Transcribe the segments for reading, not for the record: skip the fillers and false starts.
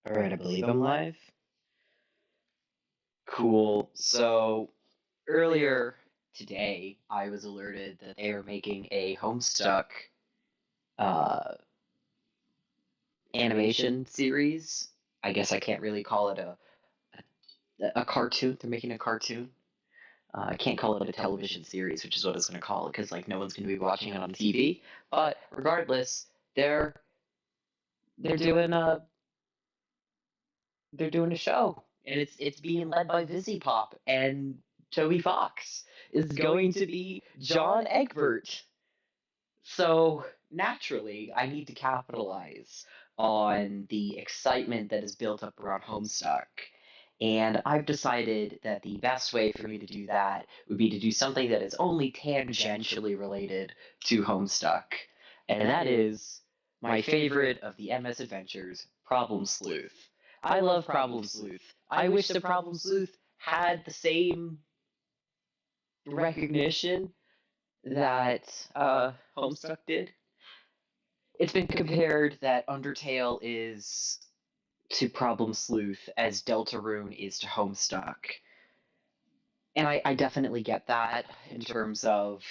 Alright, I believe I'm live. Cool. So, earlier today, I was alerted that they are making a Homestuck uh, animation series. I guess I can't really call it a cartoon. They're making a cartoon. I can't call it a television series, which is what I was going to call it, because like no one's going to be watching it on TV. But regardless, they're they're doing a they're doing a show, and it's being led by Vizzy Pop, and Toby Fox is going to be John Egbert. So naturally, I need to capitalize on the excitement that is built up around Homestuck. And I've decided that the best way for me to do that would be to do something that is only tangentially related to Homestuck. And that is my favorite of the MS Adventures, Problem Sleuth. I love Problem Sleuth. I wish the Problem Sleuth had the same recognition that Homestuck did. It's been compared that Undertale is to Problem Sleuth as Deltarune is to Homestuck. And I definitely get that in terms of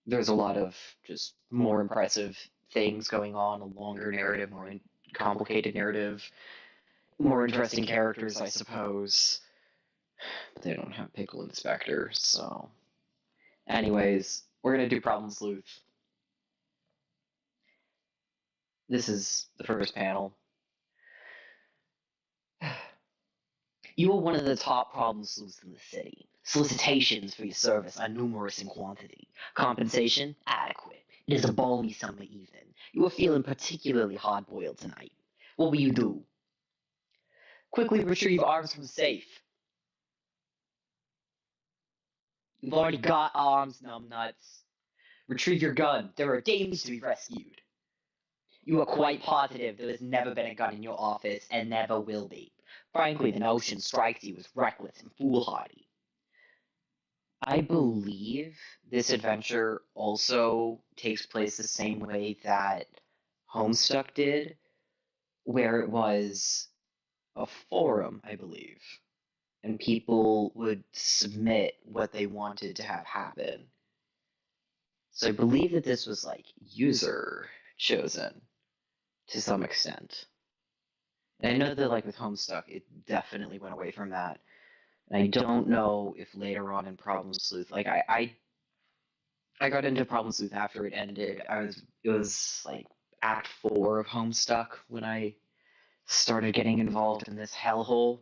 there's a lot of just more impressive things going on, a longer narrative, more complicated narrative, more interesting characters, I suppose. But they don't have Pickle Inspector, so. Anyways, we're gonna do Problem Sleuth. This is the first panel. You are one of the top problem sleuths in the city. Solicitations for your service are numerous in quantity. Compensation? Adequate. It is a balmy summer evening. You are feeling particularly hard-boiled tonight. What will you do? Quickly retrieve arms from the safe. You've already got arms, numbnuts. Retrieve your gun. There are dames to be rescued. You are quite positive there has never been a gun in your office and never will be. Frankly, the notion strikes you as reckless and foolhardy. I believe this adventure also takes place the same way that Homestuck did, where it was a forum, I believe, and people would submit what they wanted to have happen. So I believe that this was like user chosen to some extent. And I know that like with Homestuck, it definitely went away from that. And I don't know if later on in Problem Sleuth, like I got into Problem Sleuth after it ended. It was like Act 4 of Homestuck when I started getting involved in this hellhole.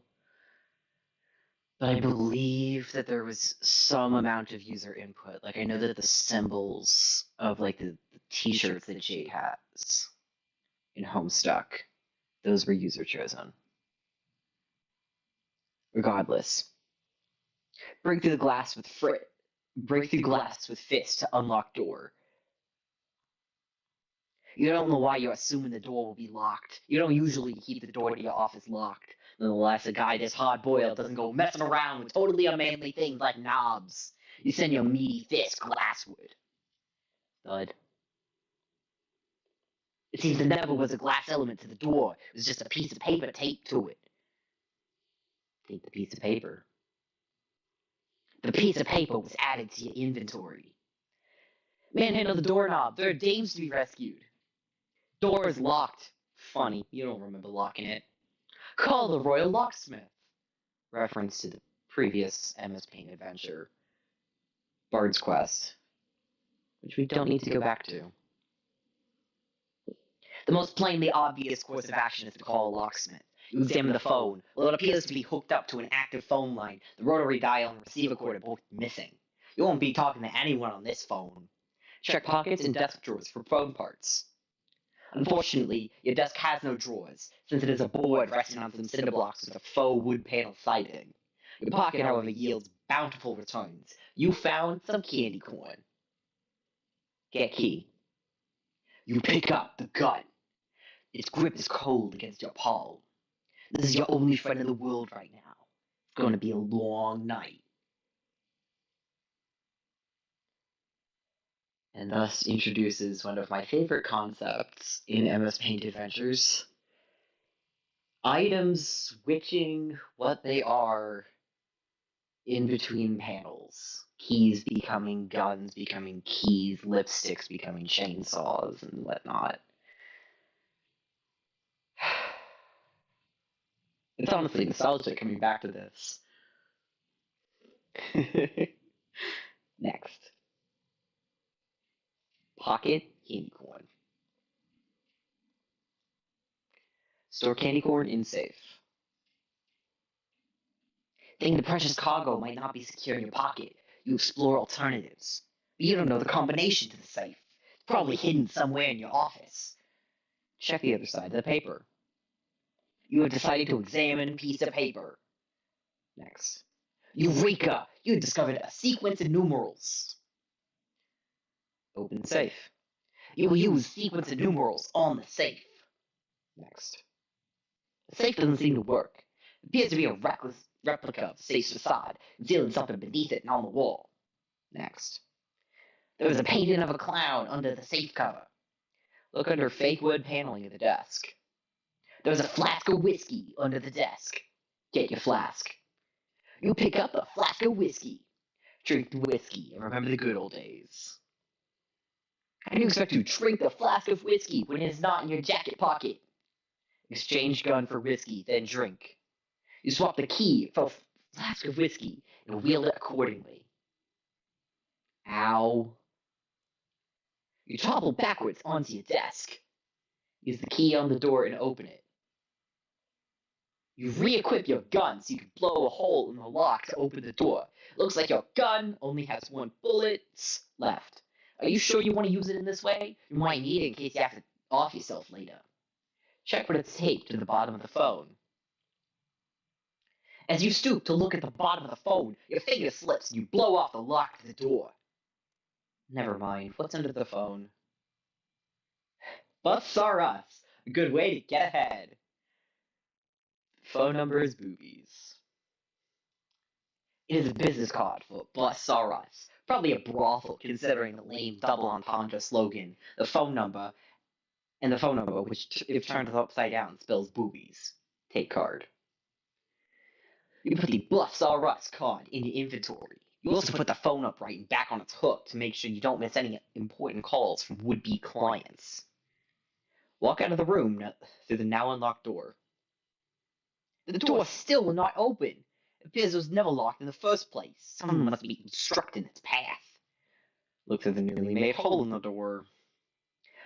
But I believe that there was some amount of user input. Like I know that the symbols of like the t-shirts that Jade has in Homestuck, those were user chosen. Regardless. Break through the glass with break through glass with fist to unlock door. You don't know why you're assuming the door will be locked. You don't usually keep the door to your office locked. Nonetheless, a guy this hard-boiled doesn't go messing around with totally unmanly things like knobs. You send your meaty fist glassward. Thud. It seems there never was a glass element to the door. It was just a piece of paper taped to it. Take the piece of paper. The piece of paper was added to your inventory. Manhandle the doorknob. There are dames to be rescued. Door is locked. Funny, you don't remember locking it. Call the Royal Locksmith. Reference to the previous MS Paint adventure, Bard's Quest, which we don't need to go back to. The most plainly obvious course of action is to call a locksmith. You examine the phone. Well, it appears to be hooked up to an active phone line. The rotary dial and receiver cord are both missing. You won't be talking to anyone on this phone. Check pockets and desk drawers for phone parts. Unfortunately, your desk has no drawers, since it is a board resting on some cinder blocks with a faux wood panel siding. Your pocket, however, yields bountiful returns. You found some candy corn. Get key. You pick up the gun. Its grip is cold against your palm. This is your only friend in the world right now. It's going to be a long night. And thus introduces one of my favorite concepts in MS Paint Adventures. Items switching what they are in between panels. Keys becoming guns, becoming keys, lipsticks becoming chainsaws, and whatnot. It's honestly nostalgic coming back to this. Next. Pocket candy corn. Store candy corn in safe. Think the precious cargo might not be secure in your pocket. You explore alternatives. But you don't know the combination to the safe. It's probably hidden somewhere in your office. Check the other side of the paper. You have decided to examine a piece of paper. Next. Eureka! You have discovered a sequence of numerals. Open safe. You will use sequence of numerals on the safe. Next. The safe doesn't seem to work. It appears to be a replica of the safe's facade, concealing something beneath it and on the wall. Next. There was a painting of a clown under the safe cover. Look under fake wood paneling of the desk. There was a flask of whiskey under the desk. Get your flask. You pick up a flask of whiskey. Drink the whiskey and remember the good old days. How do you expect to drink the flask of whiskey when it is not in your jacket pocket? Exchange gun for whiskey, then drink. You swap the key for a flask of whiskey and wield it accordingly. Ow. You topple backwards onto your desk. Use the key on the door and open it. You re-equip your gun so you can blow a hole in the lock to open the door. Looks like your gun only has 1 bullet left. Are you sure you want to use it in this way? You might need it in case you have to off yourself later. Check what it's taped to the bottom of the phone. As you stoop to look at the bottom of the phone, your finger slips and you blow off the lock to the door. Never mind, what's under the phone? Bus R Us, a good way to get ahead. Phone number is boobies. It is a business card for Bus R Us. Probably a brothel, considering the lame double entendre slogan. The phone number, which, if turned upside down, spells boobies. Take card. You put the Bus R Us card in your inventory. You also put the phone upright and back on its hook to make sure you don't miss any important calls from would-be clients. Walk out of the room through the now unlocked door. The door still will not open. It appears it was never locked in the first place. Someone must be obstructing its path. Look through the newly made hole in the door.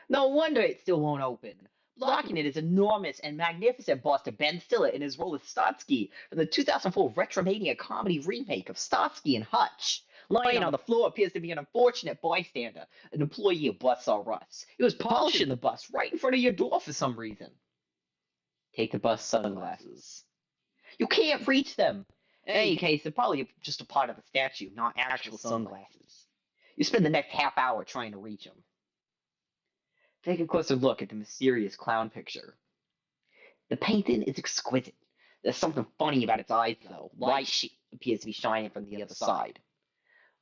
No wonder it still won't open. Blocking it is enormous and magnificent Buster Ben Stiller in his role as Starsky from the 2004 Retromania comedy remake of Starsky and Hutch. Lying on the floor appears to be an unfortunate bystander, an employee of Bus R Us. He was polishing the bus right in front of your door for some reason. Take the bus sunglasses. You can't reach them. In any case, they're probably just a part of the statue, not actual sunglasses. You spend the next half hour trying to reach them. Take a closer look at the mysterious clown picture. The painting is exquisite. There's something funny about its eyes, though. Light appears to be shining from the other side.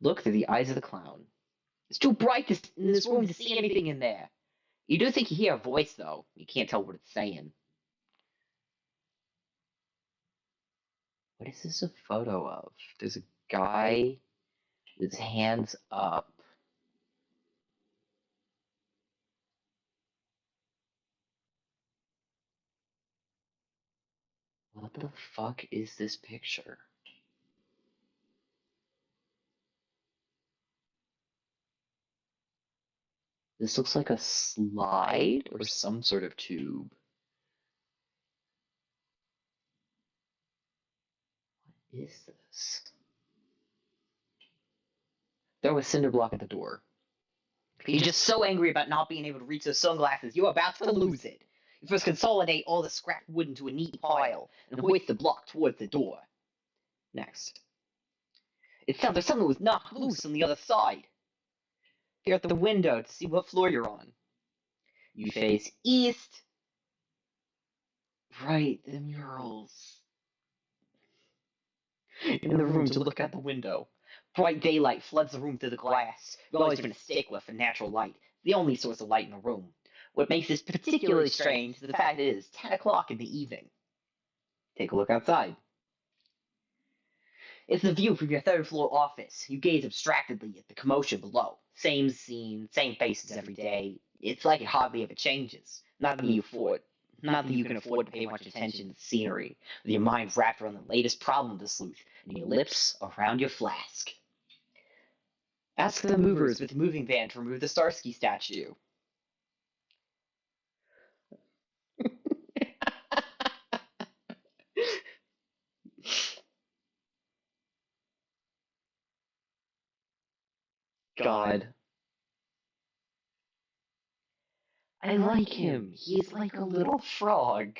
Look through the eyes of the clown. It's too bright in this room to see anything in there. You do think you hear a voice, though. You can't tell what it's saying. What is this a photo of? There's a guy with his hands up. What the fuck is this picture? This looks like a slide or some sort of tube. What is this? Throw a cinder block at the door. You're just so angry about not being able to reach those sunglasses, you're about to lose it. You first consolidate all the scrap wood into a neat pile and hoist the block towards the door. Next. It sounds like something was knocked loose on the other side. Peer out the window to see what floor you're on. You face east. Right, the murals. In the room to look out the window. Bright daylight floods the room through the glass. You've always been a stickler for natural light, the only source of light in the room. What makes this particularly strange is the fact that it is 10 o'clock in the evening. Take a look outside. It's the view from your third-floor office. You gaze abstractedly at the commotion below. Same scene, same faces every day. It's like it hardly ever changes. Not that you can afford to pay much attention to the scenery, with your mind wrapped around the latest problem to sleuth, and your lips around your flask. Ask the movers with the moving van to remove the Starsky statue. God. I like him. He's like a little frog.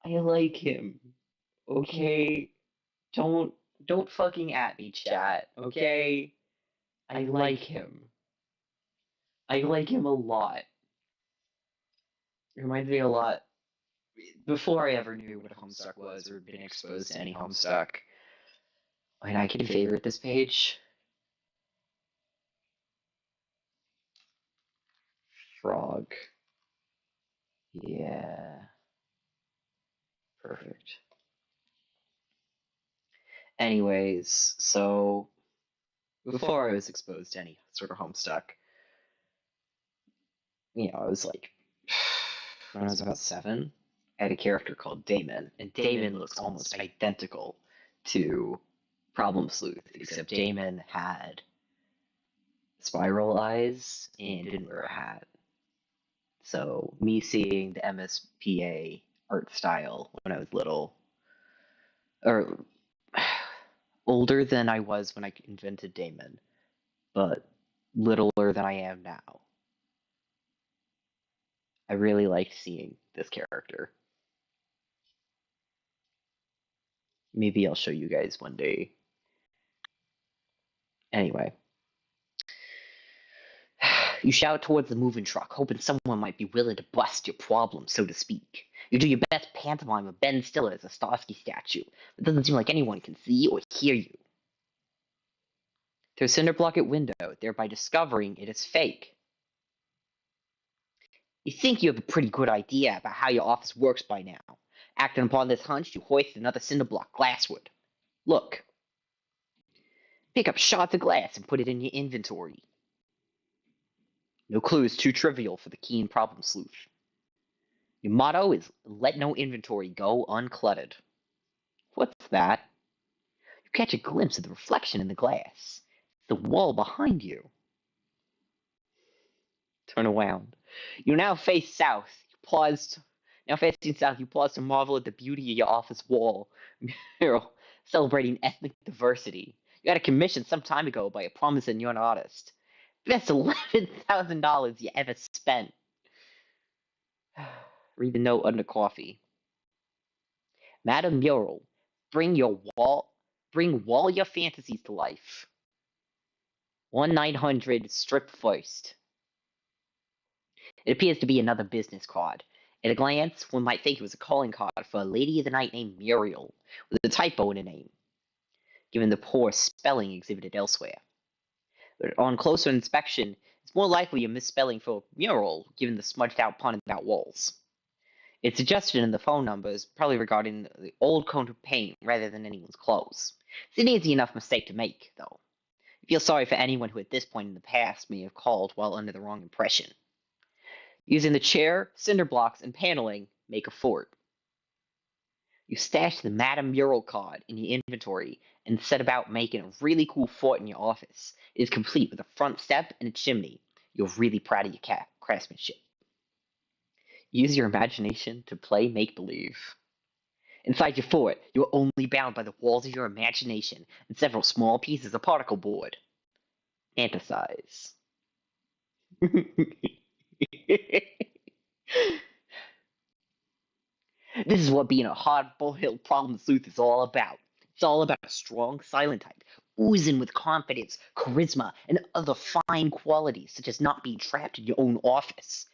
I like him. Okay? Don't fucking at me, chat, okay? I like him. I like him a lot. It reminds me a lot. Before I ever knew what a Homestuck was or been exposed to any Homestuck, I can favorite this page. Frog. Yeah. Perfect. Anyways, so before I was exposed to any sort of Homestuck, I was like, when I was about 7, I had a character called Damon, and Damon looks almost identical to Problem Sleuth, except Damon had spiral eyes and didn't wear a hat. So me seeing the MSPA art style when I was little, or older than I was when I invented Damon, but littler than I am now. I really liked seeing this character. Maybe I'll show you guys one day. Anyway. You shout towards the moving truck, hoping someone might be willing to bust your problem, so to speak. You do your best pantomime of Ben Stiller as a Starsky statue, but it doesn't seem like anyone can see or hear you. Through a cinder block window, thereby discovering it is fake. You think you have a pretty good idea about how your office works by now. Acting upon this hunch, you hoist another cinder block glassward. Look. Pick up shards of glass and put it in your inventory. No clue is too trivial for the keen problem sleuth. Your motto is let no inventory go uncluttered. What's that? You catch a glimpse of the reflection in the glass. It's the wall behind you. Turn around. You now face south. Facing south, you pause to marvel at the beauty of your office wall mural celebrating ethnic diversity. You had a commission some time ago by a promising young artist. Best $11,000 you ever spent. Read the note under coffee. Madam Mural, bring wall your fantasies to life. 1-900 strip first. It appears to be another business card. At a glance, one might think it was a calling card for a lady of the night named Muriel, with a typo in the name, given the poor spelling exhibited elsewhere. But on closer inspection, it's more likely a misspelling for mural, given the smudged out pun about walls. It's suggested in the phone numbers, probably regarding the old coat of paint rather than anyone's clothes. It's an easy enough mistake to make, though. I feel sorry for anyone who at this point in the past may have called while under the wrong impression. Using the chair, cinder blocks, and paneling, make a fort. You stash the Madame Mural card in your inventory and set about making a really cool fort in your office. It is complete with a front step and a chimney. You're really proud of your craftsmanship. Use your imagination to play make-believe. Inside your fort, you are only bound by the walls of your imagination and several small pieces of particle board. Fantasize. This is what being a hard-boiled problem sleuth is all about. It's all about a strong, silent type, oozing with confidence, charisma, and other fine qualities, such as not being trapped in your own office.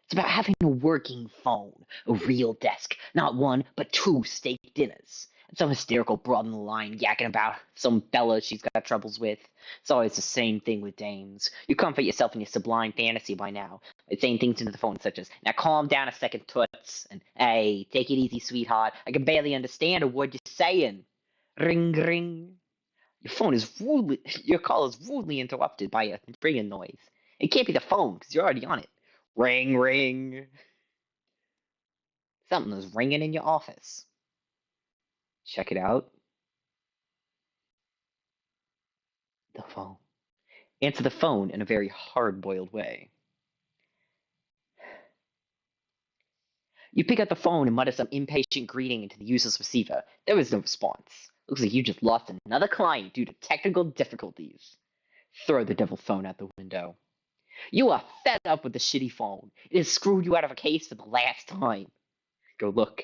It's about having a working phone, a real desk, not one, but 2 steak dinners, Some hysterical broad on the line yakking about some Bella she's got troubles with. It's always the same thing with dames. You comfort yourself in your sublime fantasy by now by saying things into the phone such as, "Now calm down a second, toots," and "Hey, take it easy, sweetheart. I can barely understand a word you're saying." Ring, ring. Your call is rudely interrupted by a ringing noise. It can't be the phone because you're already on it. Ring, ring. Something is ringing in your office. Check it out. The phone. Answer the phone in a very hard-boiled way. You pick up the phone and mutter some impatient greeting into the useless receiver. There is no response. Looks like you just lost another client due to technical difficulties. Throw the devil phone out the window. You are fed up with the shitty phone. It has screwed you out of a case for the last time. Go look.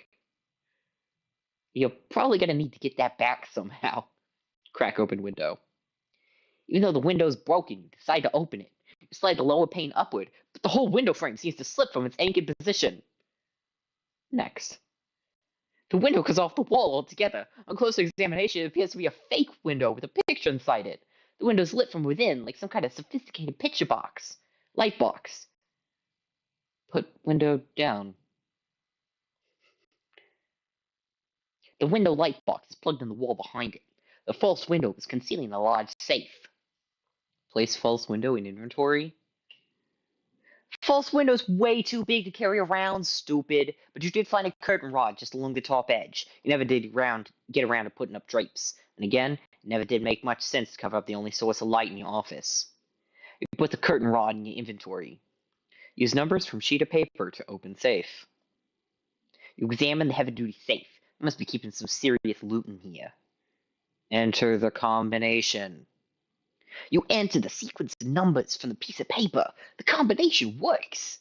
You're probably gonna need to get that back somehow. Crack open window. Even though the window's broken, you decide to open it. You slide the lower pane upward, but the whole window frame seems to slip from its anchored position. Next. The window comes off the wall altogether. On closer examination, it appears to be a fake window with a picture inside it. The window's lit from within, like some kind of sophisticated picture box. Light box. Put window down. The window light box is plugged in the wall behind it. The false window is concealing a large safe. Place false window in inventory. False window's way too big to carry around, stupid. But you did find a curtain rod just along the top edge. You never did get around to putting up drapes. And again, it never did make much sense to cover up the only source of light in your office. You put the curtain rod in your inventory. Use numbers from sheet of paper to open safe. You examine the heavy-duty safe. You must be keeping some serious loot in here. Enter the combination. You enter the sequence of numbers from the piece of paper. The combination works.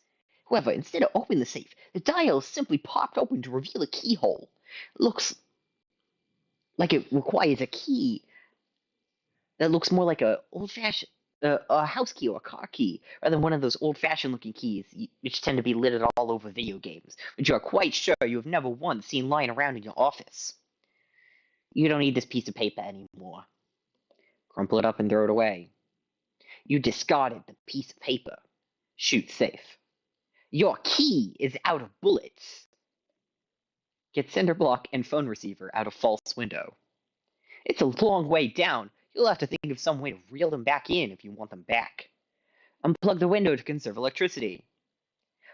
However, instead of opening the safe, the dial is simply popped open to reveal a keyhole. It looks like it requires a key that looks more like a house key or a car key, rather than one of those old-fashioned looking keys which tend to be littered all over video games, which you are quite sure you have never once seen lying around in your office. You don't need this piece of paper anymore. Crumple it up and throw it away. You discarded the piece of paper. Shoot safe. Your key is out of bullets. Get cinder block and phone receiver out of false window. It's a long way down. You'll have to think of some way to reel them back in if you want them back. Unplug the window to conserve electricity.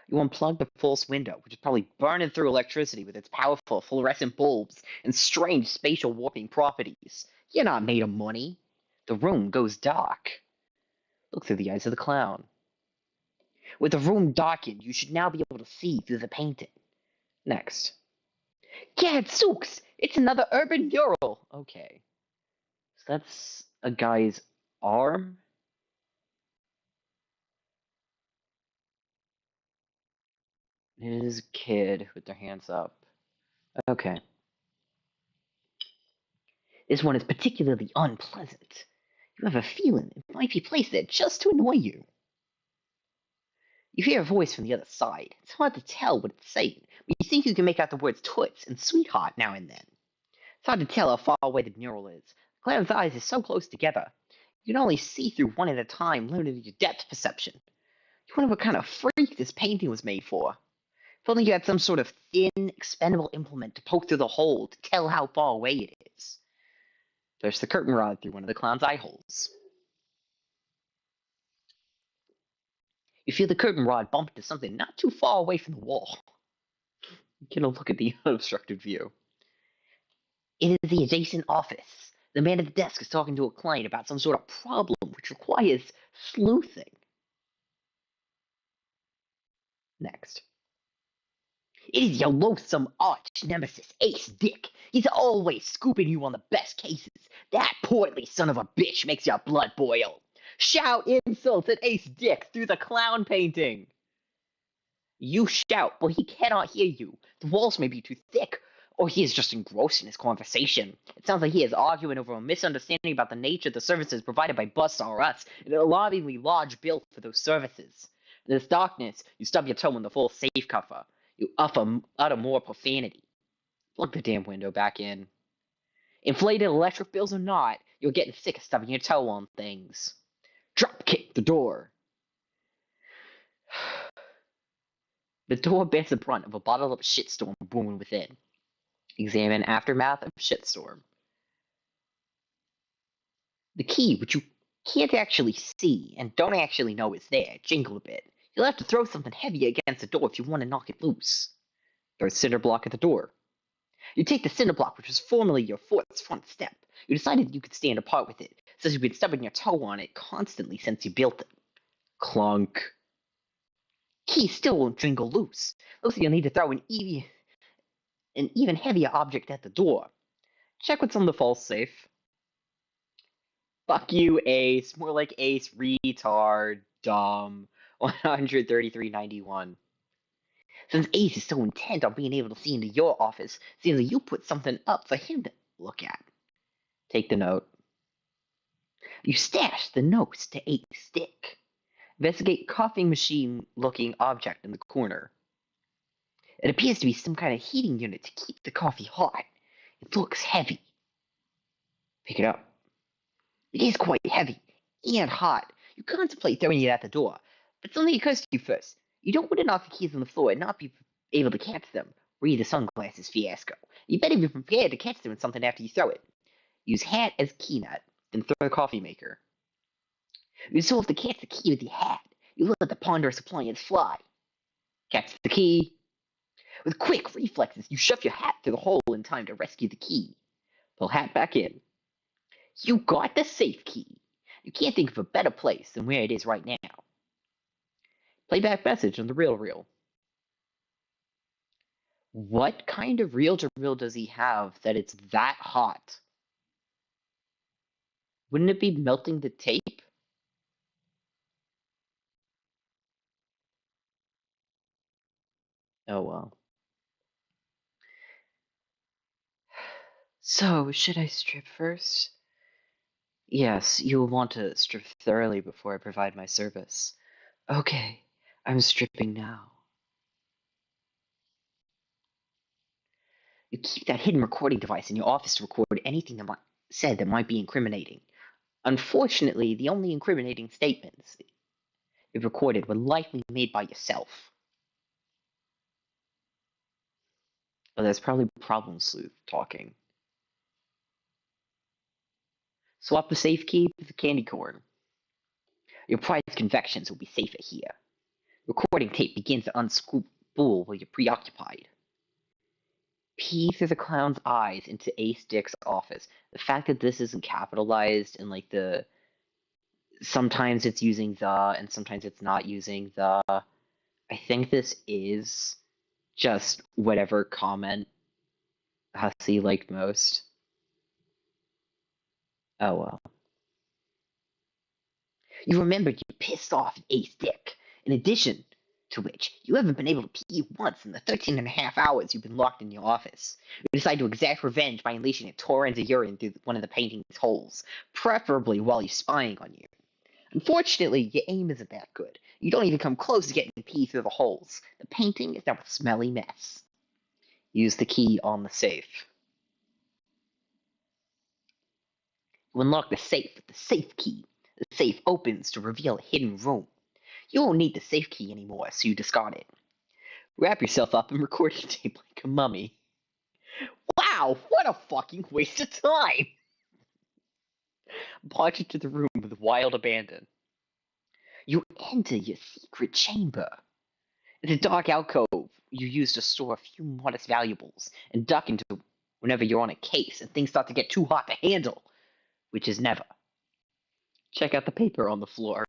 You unplug the false window, which is probably burning through electricity with its powerful fluorescent bulbs and strange spatial warping properties. You're not made of money. The room goes dark. Look through the eyes of the clown. With the room darkened, you should now be able to see through the painting. Next. Gadzooks! It's another urban mural! Okay. So that's a guy's arm? It is a kid with their hands up. Okay. This one is particularly unpleasant. You have a feeling it might be placed there just to annoy you. You hear a voice from the other side. It's hard to tell what it's saying, but you think you can make out the words toots and sweetheart now and then. It's hard to tell how far away the mural is. The clown's eyes are so close together. You can only see through one at a time, limiting your depth perception. You wonder what kind of freak this painting was made for. If only you had some sort of thin, expendable implement to poke through the hole to tell how far away it is. There's the curtain rod through one of the clown's eye holes. You feel the curtain rod bump into something not too far away from the wall. Get a look at the unobstructed view. It is the adjacent office. The man at the desk is talking to a client about some sort of problem which requires sleuthing. Next. It is your loathsome arch nemesis, Ace Dick. He's always scooping you on the best cases. That portly son of a bitch makes your blood boil. Shout insults at Ace Dick through the clown painting. You shout, but he cannot hear you. The walls may be too thick, or he is just engrossed in his conversation. It sounds like he is arguing over a misunderstanding about the nature of the services provided by Bus R Us and an alarmingly large bill for those services. In this darkness, you stub your toe in the full safe cover. You utter more profanity. Plug the damn window back in. Inflated electric bills or not, you're getting sick of stubbing your toe on things. Drop kick the door. The door bears the brunt of a bottled up shitstorm brewing within. Examine aftermath of shitstorm. The key, which you can't actually see and don't actually know is there, jingle a bit. You'll have to throw something heavy against the door if you want to knock it loose. Throw a cinder block at the door. You take the cinder block, which was formerly your front step. You decided you could stand apart with it, since you've been stubbing your toe on it constantly since you built it. Clunk. Key still won't jingle loose. Looks like you'll need to throw an even heavier object at the door. Check what's on the false safe. Fuck you, Ace. More like Ace, retard, dumb. 133.91. Since Ace is so intent on being able to see into your office, seems like you put something up for him to look at. Take the note. You stash the notes to Ace's stick. Investigate coffee machine-looking object in the corner. It appears to be some kind of heating unit to keep the coffee hot. It looks heavy. Pick it up. It is quite heavy and hot. You contemplate throwing it at the door, but something occurs to you first. You don't want to knock the keys on the floor and not be able to catch them. Read the sunglasses fiasco. You better be prepared to catch them in something after you throw it. Use hat as key nut, then throw the coffee maker. You still have to catch the key with the hat. You let the ponderous appliance fly. Catch the key. With quick reflexes, you shove your hat through the hole in time to rescue the key. Pull hat back in. You got the safe key. You can't think of a better place than where it is right now. Playback message on the reel. What kind of reel-to-reel does he have that it's that hot? Wouldn't it be melting the tape? Oh well. So, should I strip first? Yes, you will want to strip thoroughly before I provide my service. Okay, I'm stripping now. You keep that hidden recording device in your office to record anything that might be incriminating. Unfortunately, the only incriminating statements you've recorded were likely made by yourself. But that's probably Problem Sleuth talking. Swap the safe key with the candy corn. Your prized confections will be safer here. Recording tape begins to unspool while you're preoccupied. Pee through the clown's eyes into Ace Dick's office. The fact that this isn't capitalized and like the sometimes it's using the and sometimes it's not using the. I think this is just whatever comment Hussey liked most. Oh well. You remembered you pissed off Ace Dick. In addition to which, you haven't been able to pee once in the 13 and a half hours you've been locked in your office. You decide to exact revenge by unleashing a torrent of urine through one of the painting's holes, preferably while he's spying on you. Unfortunately, your aim isn't that good. You don't even come close to getting pee through the holes. The painting is now a smelly mess. Use the key on the safe. You unlock the safe with the safe key. The safe opens to reveal a hidden room. You won't need the safe key anymore, so you discard it. Wrap yourself up in recording tape like a mummy. Wow, what a fucking waste of time! March into the room with wild abandon. You enter your secret chamber. It's a dark alcove you use to store a few modest valuables and duck into whenever you're on a case and things start to get too hot to handle, which is never. Check out the paper on the floor.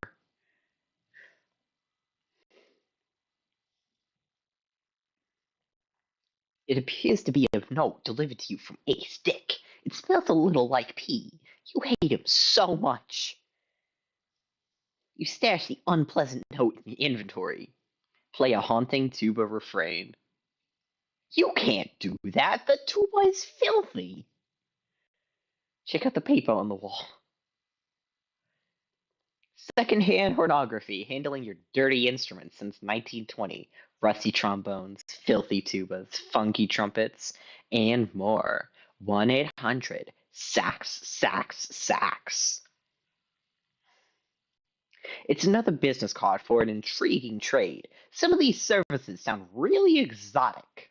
It appears to be a note delivered to you from Ace Dick. It smells a little like pee. You hate him so much. You stash the unpleasant note in the inventory. Play a haunting tuba refrain. You can't do that. The tuba is filthy. Check out the paper on the wall. Secondhand pornography, handling your dirty instruments since 1920. Rusty trombones, filthy tubas, funky trumpets, and more. 1-800 Sacks. It's another business card for an intriguing trade. Some of these services sound really exotic.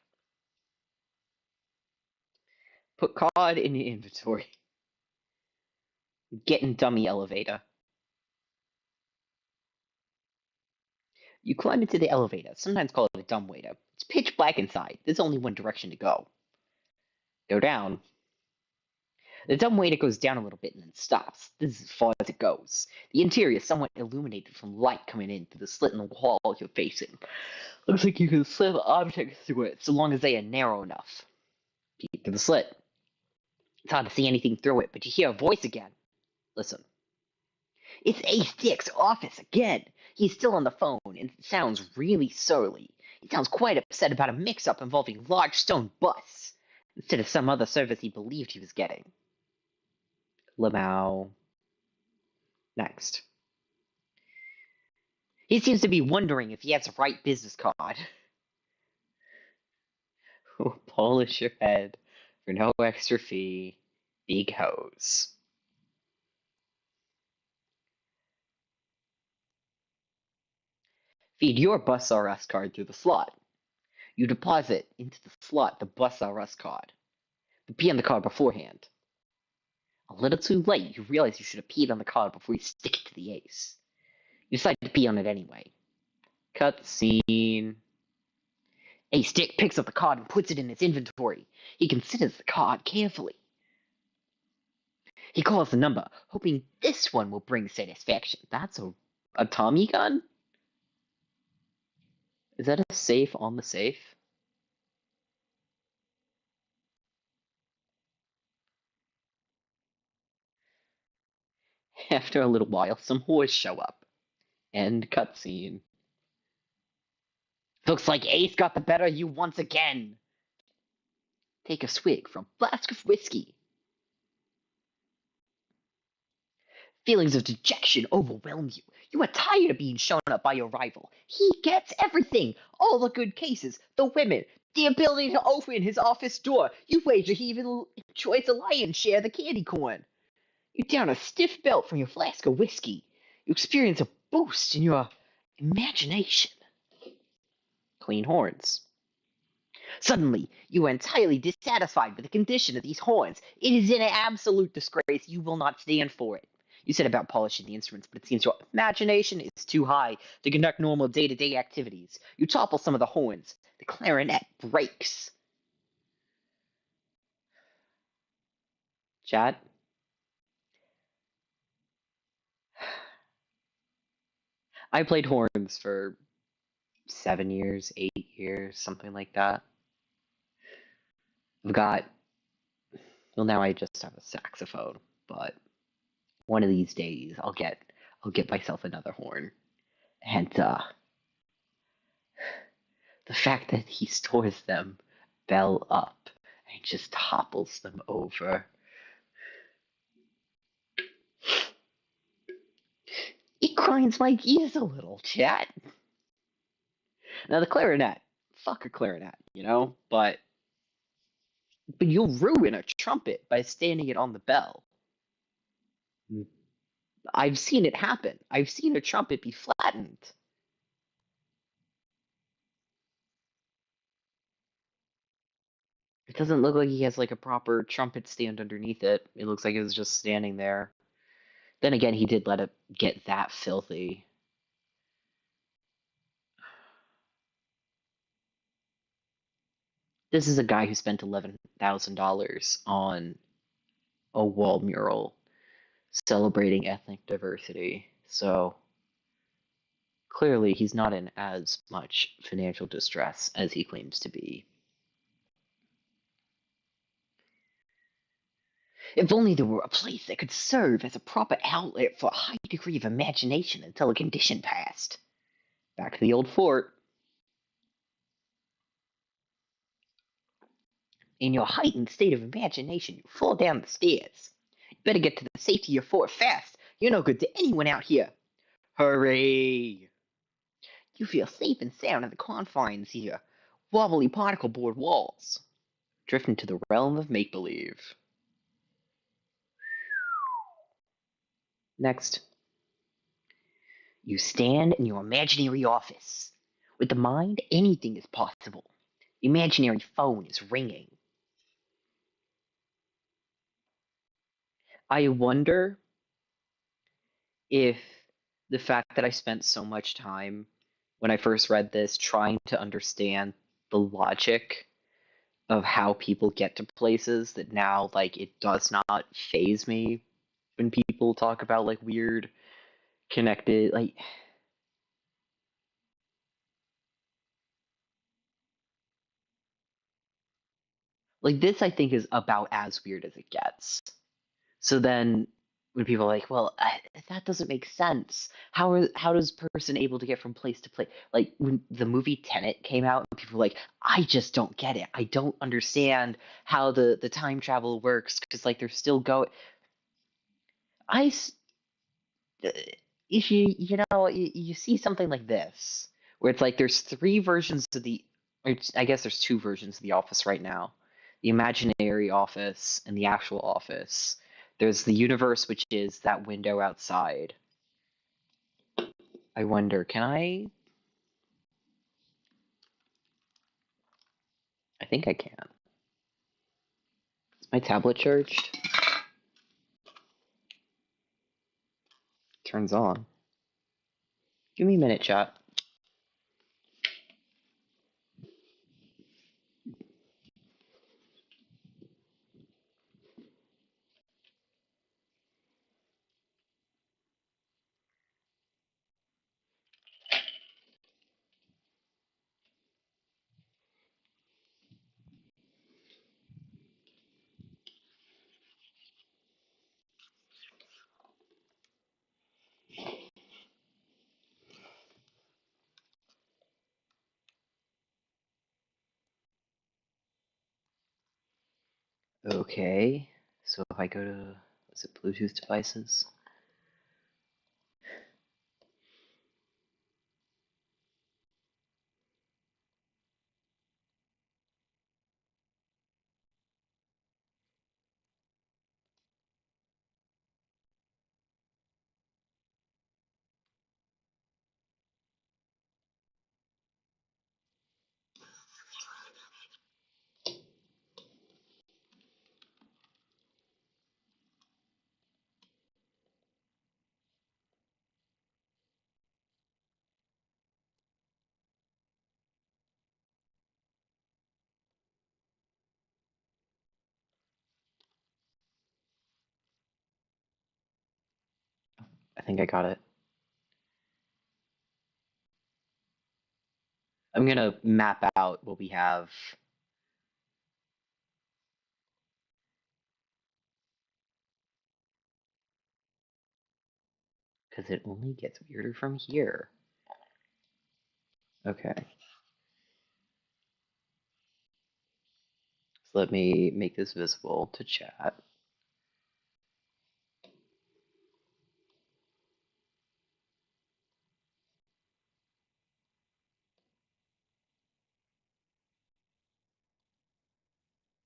Put card in your inventory. Get in dummy elevator. You climb into the elevator, sometimes called a dumbwaiter. It's pitch black inside. There's only one direction to go. Go down. The dumbwaiter goes down a little bit and then stops. This is as far as it goes. The interior is somewhat illuminated from light coming in through the slit in the wall you're facing. Looks like you can slip objects through it so long as they are narrow enough. Peek through the slit. It's hard to see anything through it, but you hear a voice again. Listen. It's Ace Dick's office again. He's still on the phone, and it sounds really surly. He sounds quite upset about a mix-up involving large stone busts, instead of some other service he believed he was getting. Lamau. Next. He seems to be wondering if he has the right business card. Polish your head for no extra fee. Big hose. Feed your Bus R Us card through the slot. You deposit into the slot the Bus R Us card, but pee on the card beforehand. A little too late, you realize you should have peed on the card before you stick it to the ace. You decide to pee on it anyway. Cutscene. Ace Dick picks up the card and puts it in his inventory. He considers the card carefully. He calls the number, hoping this one will bring satisfaction. That's a Tommy gun? Is that a safe on the safe? After a little while, some whores show up. End cutscene. Looks like Ace got the better of you once again. Take a swig from flask of whiskey. Feelings of dejection overwhelm you. You are tired of being shown up by your rival. He gets everything. All the good cases, the women, the ability to open his office door. You wager he even enjoys a lion's share of the candy corn. You down a stiff belt from your flask of whiskey. You experience a boost in your imagination. Clean horns. Suddenly, you are entirely dissatisfied with the condition of these horns. It is an absolute disgrace. You will not stand for it. You said about polishing the instruments, but it seems your imagination is too high to conduct normal day-to-day activities. You topple some of the horns. The clarinet breaks. Chat? I played horns for 7 years, 8 years, something like that. Well, now I just have a saxophone, but one of these days I'll get myself another horn. And the fact that he stores them bell up and just topples them over. It grinds my gears a little, chat. Now the clarinet, fuck a clarinet, but you'll ruin a trumpet by standing it on the bell. I've seen it happen. I've seen a trumpet be flattened. It doesn't look like he has like a proper trumpet stand underneath it. It looks like it was just standing there. Then again, he did let it get that filthy. This is a guy who spent $11,000 on a wall mural celebrating ethnic diversity. So clearly he's not in as much financial distress as he claims to be. If only there were a place that could serve as a proper outlet for a high degree of imagination until a condition passed. Back to the old fort. In your heightened state of imagination, you fall down the stairs. You better get to the safety of your fort fast. You're no good to anyone out here. Hurry! You feel safe and sound in the confines of your wobbly particle board walls. Drift into the realm of make-believe. Next, you stand in your imaginary office. With the mind, anything is possible. The imaginary phone is ringing. I wonder if the fact that I spent so much time when I first read this trying to understand the logic of how people get to places that now like it does not phase me when people talk about like weird connected like this I think is about as weird as it gets. So then when people are like, well, that doesn't make sense. How does person able to get from place to place? Like when the movie Tenet came out, and people were like, I just don't get it. I don't understand how the time travel works because like they're still going. I if you see something like this where it's like there's three versions of I guess there's two versions of the office right now, the imaginary office and the actual office. There's the universe, which is that window outside. I wonder, can I think I can. Is my tablet charged? Turns on. Give me a minute, chat. Okay, so if I go to, is it Bluetooth devices? I think I got it. I'm gonna map out what we have. Because it only gets weirder from here. Okay. So let me make this visible to chat.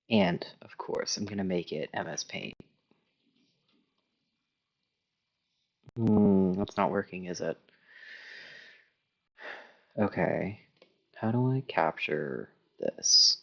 And, of course, I'm going to make it MS Paint. That's not working, is it? Okay. How do I capture this?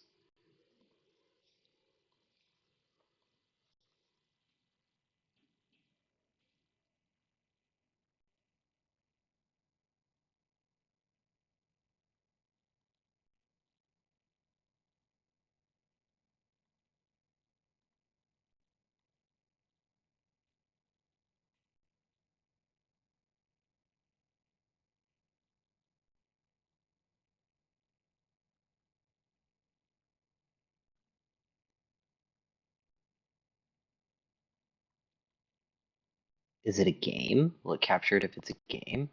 Is it a game? Will it capture it if it's a game?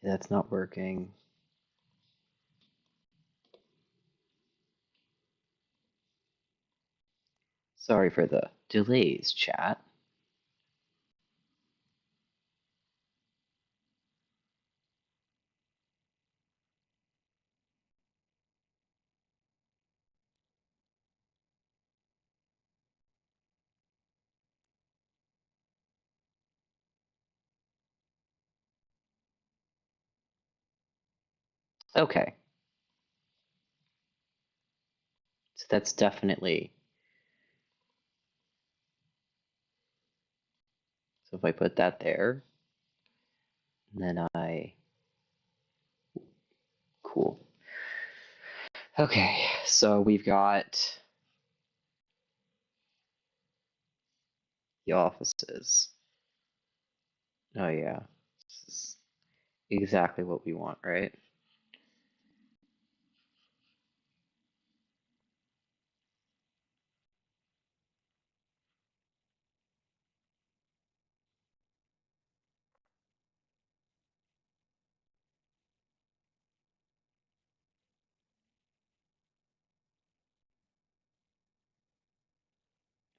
That's not working. Sorry for the delays, chat. Okay. So that's definitely... So if I put that there, and then I... Cool. Okay, so we've got the offices. Oh yeah, this is exactly what we want, right?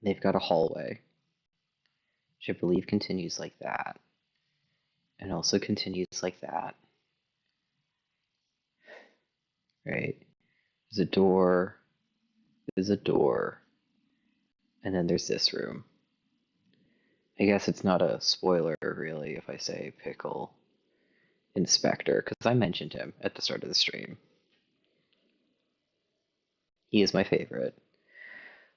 They've got a hallway, which I believe continues like that, and also continues like that, right? There's a door, and then there's this room. I guess it's not a spoiler, really, if I say Pickle Inspector, because I mentioned him at the start of the stream. He is my favorite.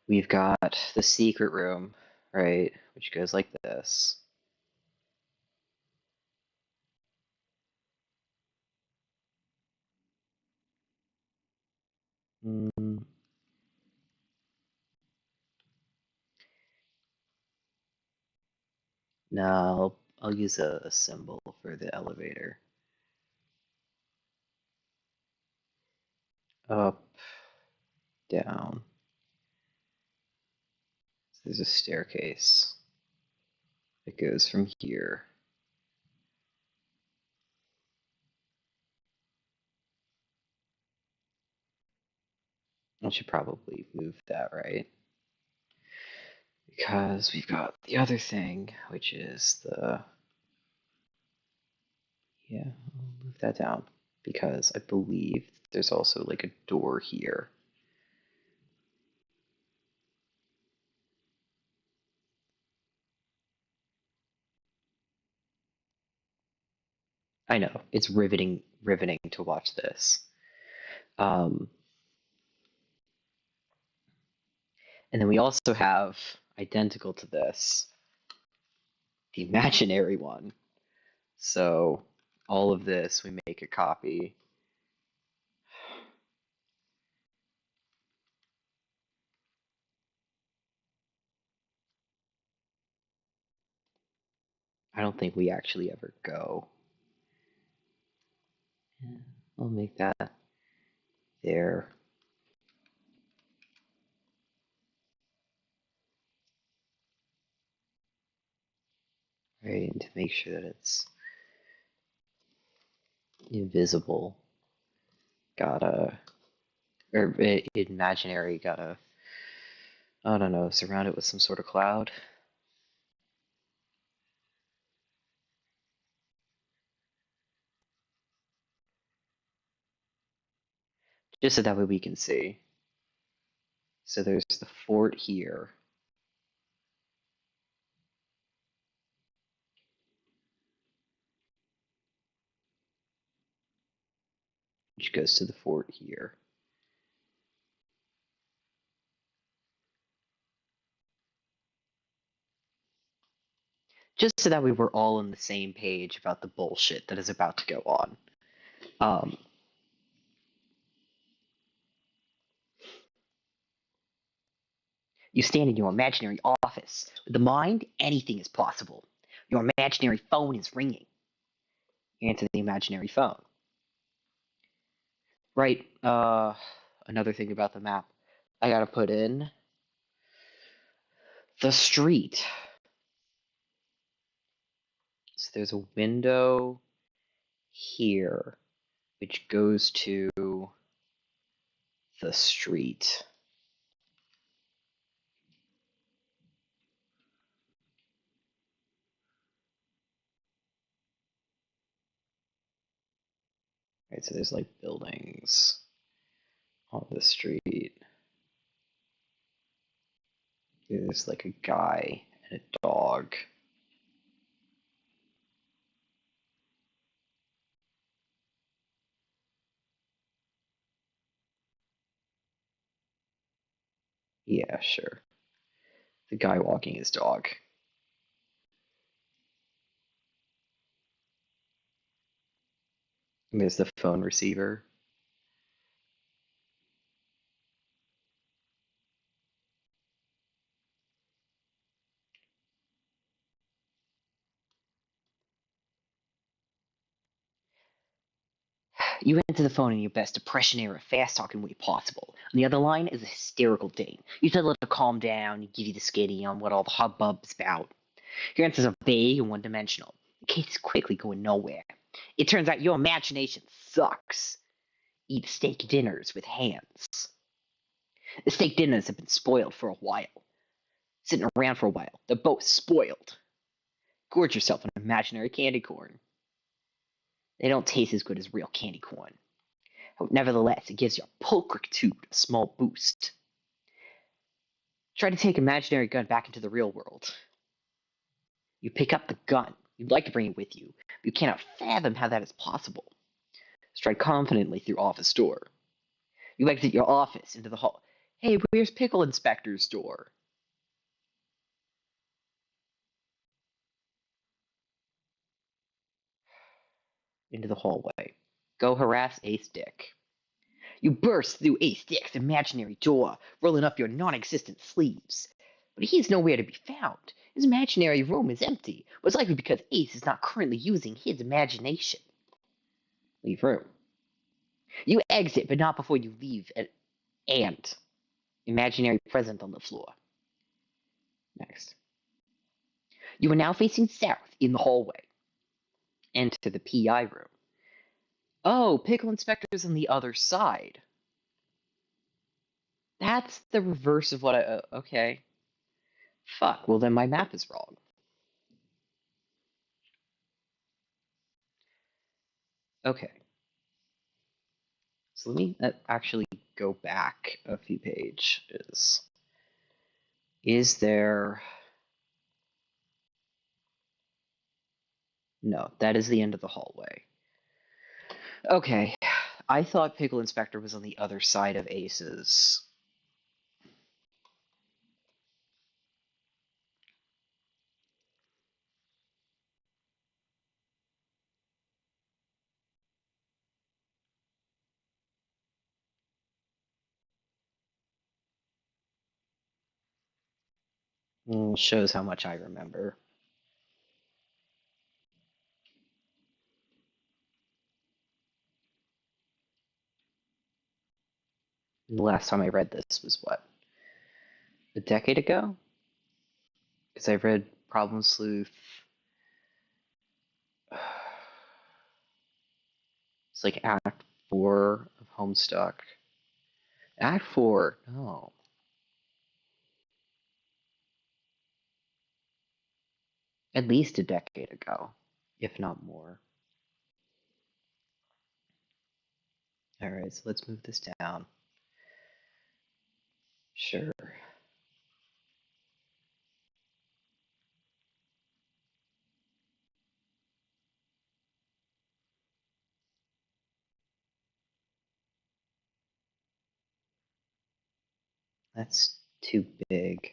We've got the secret room, right, which goes like this. Mm. No, I'll use a symbol for the elevator. Up, down. There's a staircase that goes from here. I should probably move that, right? Because we've got the other thing, which is the... Yeah, I'll move that down. Because I believe there's also like a door here. I know, it's riveting to watch this. And then we also have, identical to this, the imaginary one. So all of this, we make a copy. I don't think we actually ever go. I'll make that there. Right, and to make sure that it's invisible, gotta, or imaginary, gotta, I don't know, surround it with some sort of cloud. Just so that way we can see. So there's the fort here. Which goes to the fort here. Just so that we were all on the same page about the bullshit that is about to go on. You stand in your imaginary office. With the mind, anything is possible. Your imaginary phone is ringing. You answer the imaginary phone. Right, another thing about the map. I gotta put in the street. So there's a window here, which goes to the street. Right, so there's like buildings on the street. There's like a guy and a dog. Yeah, sure. The guy walking his dog. And there's the phone receiver. You answer the phone in your best depression-era, fast-talking way possible. On the other line is a hysterical dame. You tell her to calm down, you give you the skitty on what all the hubbub's about. Your answers are vague and one-dimensional. The case is quickly going nowhere. It turns out your imagination sucks. Eat steak dinners with hands. The steak dinners have been spoiled for a while. Sitting around for a while. They're both spoiled. Gorge yourself on imaginary candy corn. They don't taste as good as real candy corn. Nevertheless, it gives your pulchritude a small boost. Try to take imaginary gun back into the real world. You pick up the gun. You'd like to bring it with you, but you cannot fathom how that is possible. Stride confidently through office door. You exit your office into the hall. Hey, where's Pickle Inspector's door? Into the hallway. Go harass Ace Dick. You burst through Ace Dick's imaginary door, rolling up your non-existent sleeves. But he is nowhere to be found. His imaginary room is empty, most likely because Ace is not currently using his imagination. Leave room. You exit, but not before you leave an ant. Imaginary present on the floor. Next. You are now facing south in the hallway. Enter the PI room. Oh, Pickle Inspector's on the other side. That's the reverse of what I... okay. Fuck, well then my map is wrong. Okay. So let me actually go back a few pages. Is there... No, that is the end of the hallway. Okay. I thought Pickle Inspector was on the other side of Ace's. Shows how much I remember. The last time I read this was what? A decade ago? Because I read Problem Sleuth. It's like Act 4 of Homestuck. Act 4, no. At least a decade ago, if not more. Alright, so let's move this down. Sure. That's too big.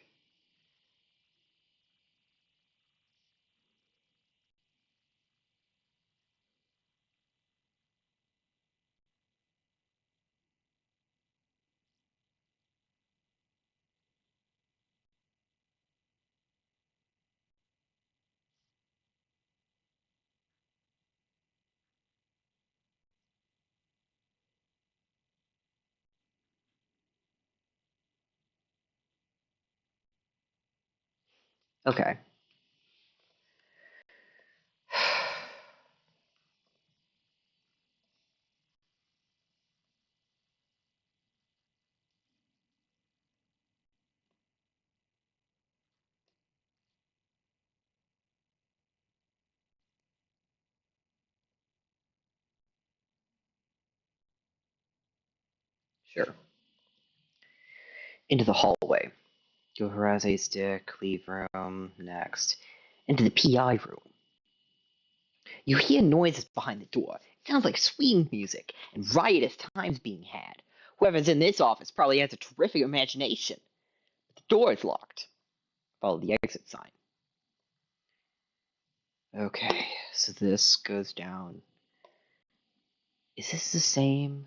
Okay. Sure. Into the hallway. Go harass a stick, leave room, next. Into the PI room. You hear noises behind the door. It sounds like swing music and riotous times being had. Whoever's in this office probably has a terrific imagination. But the door is locked. Follow the exit sign. Okay, so this goes down. Is this the same?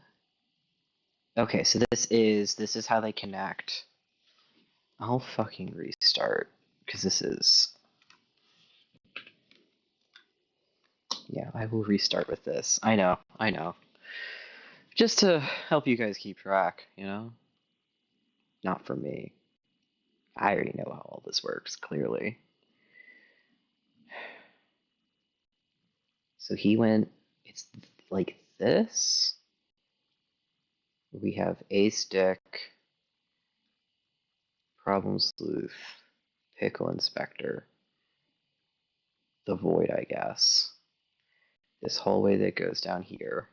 Okay, so this is how they connect. I'll fucking restart because this is. Yeah, I will restart with this. I know. Just to help you guys keep track, you know? Not for me. I already know how all this works, clearly. So he went, it's like this. We have a stick, Problem Sleuth, Pickle Inspector, the Void, I guess. This hallway that goes down here.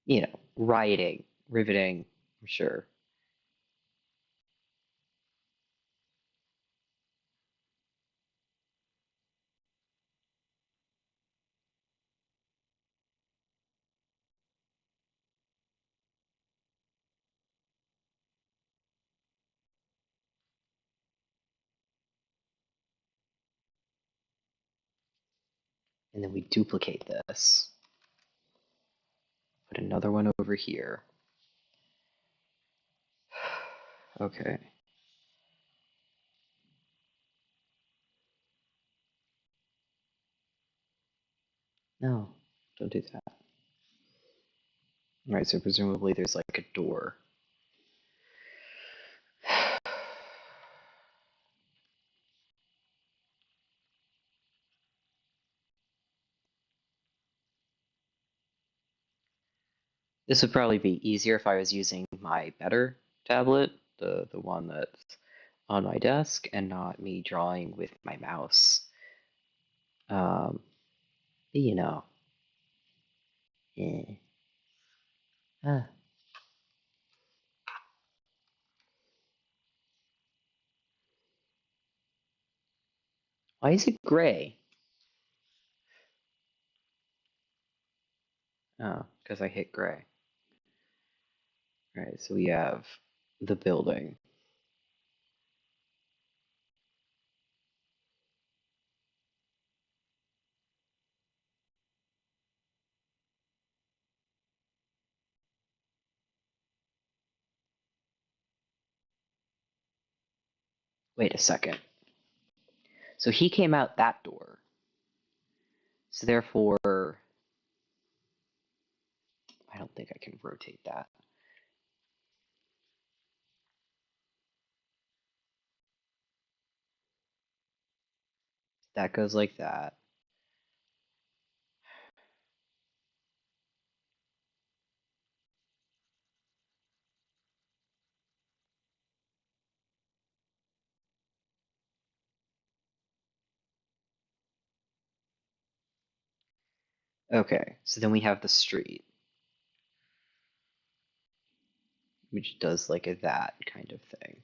You know, rioting, riveting, I'm sure. And then we duplicate this. Put another one over here. Okay. No, don't do that. Alright, so presumably there's like a door. This would probably be easier if I was using my better tablet, the one that's on my desk, and not me drawing with my mouse. You know. Eh. Ah. Why is it gray? Oh, because I hit gray. Alright, so we have the building. Wait a second. So he came out that door. So therefore, I don't think I can rotate that. That goes like that. Okay, so then we have the street, which does like a that kind of thing.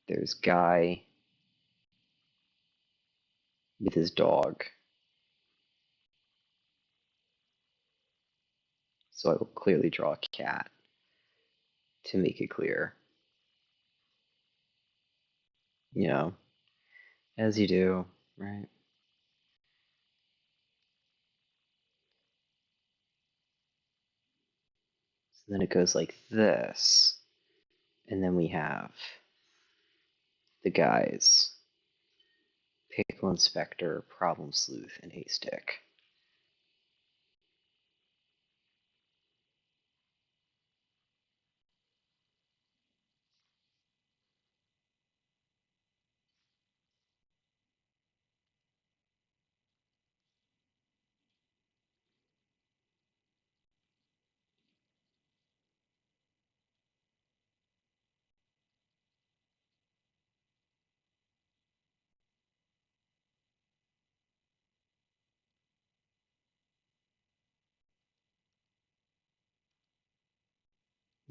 There's Guy with his dog. So I will clearly draw a cat to make it clear. You know, as you do, right? So then it goes like this. And then we have the guys Pickle Inspector, Problem Sleuth, and Haystick.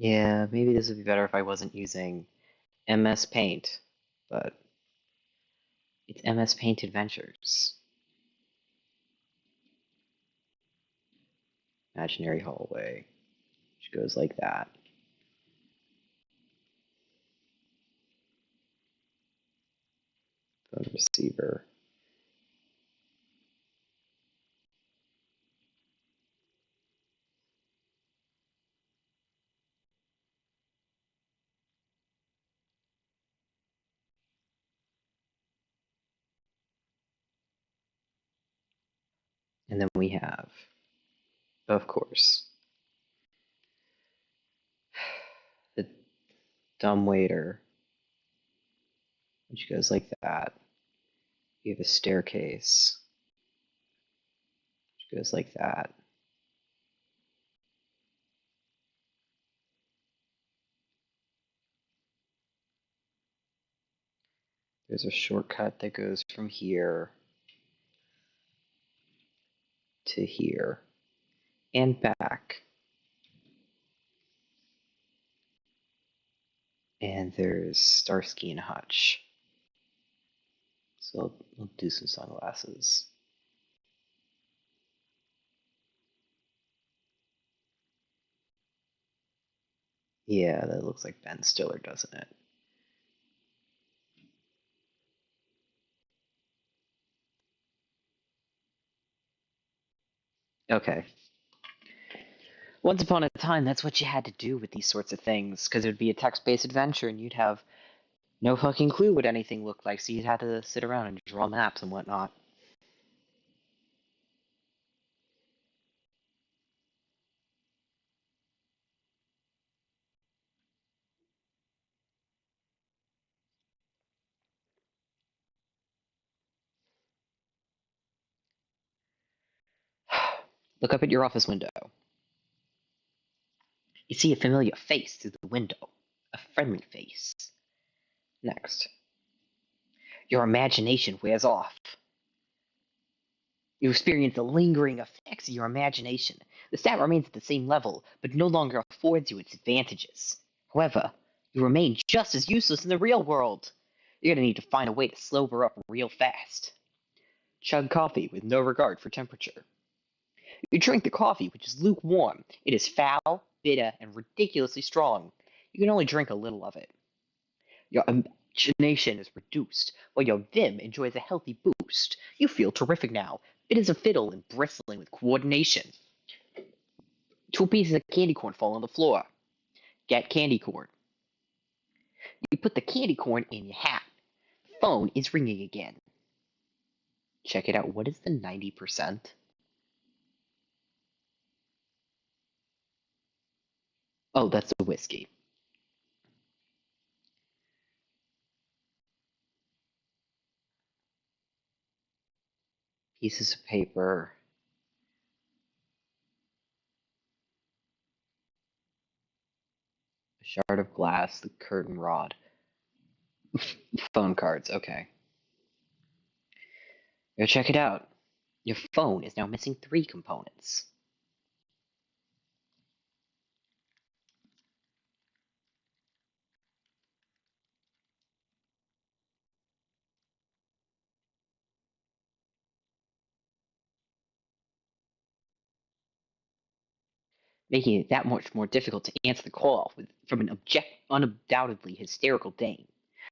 Yeah, maybe this would be better if I wasn't using MS Paint, but it's MS Paint Adventures. Imaginary hallway, which goes like that. Phone receiver. And then we have, of course, the dumb waiter, which goes like that. You have a staircase, which goes like that. There's a shortcut that goes from here to here and back. And there's Starsky and Hutch. So I'll do some sunglasses. Yeah, that looks like Ben Stiller, doesn't it? Okay. Once upon a time, that's what you had to do with these sorts of things, because it would be a text-based adventure, and you'd have no fucking clue what anything looked like, so you'd have to sit around and draw maps and whatnot. Look up at your office window. You see a familiar face through the window. A friendly face. Next. Your imagination wears off. You experience the lingering effects of your imagination. The stat remains at the same level, but no longer affords you its advantages. However, you remain just as useless in the real world. You're gonna need to find a way to slow her up real fast. Chug coffee with no regard for temperature. You drink the coffee, which is lukewarm. It is foul, bitter, and ridiculously strong. You can only drink a little of it. Your imagination is reduced, while your vim enjoys a healthy boost. You feel terrific now. It is a fiddle and bristling with coordination. Two pieces of candy corn fall on the floor. Get candy corn. You put the candy corn in your hat. The phone is ringing again. Check it out. What is the 90%? Oh, that's the whiskey. Pieces of paper. A shard of glass. The curtain rod. Phone cards. Okay. Go check it out. Your phone is now missing 3 components. Making it that much more difficult to answer the call from an undoubtedly hysterical dame.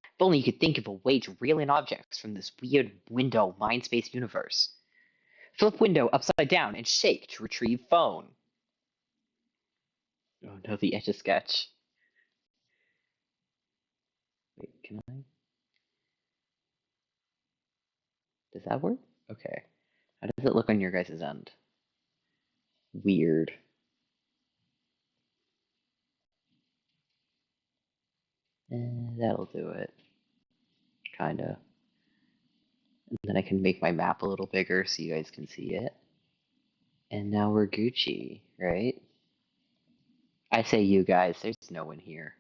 If only you could think of a way to reel in objects from this weird window mindspace universe. Flip window upside down and shake to retrieve phone. Oh no, the Etch a Sketch. Wait, can I? Does that work? Okay. How does it look on your guys' end? Weird. That'll do it. Kinda. And then I can make my map a little bigger so you guys can see it. And now we're Gucci, right? I say you guys, there's no one here.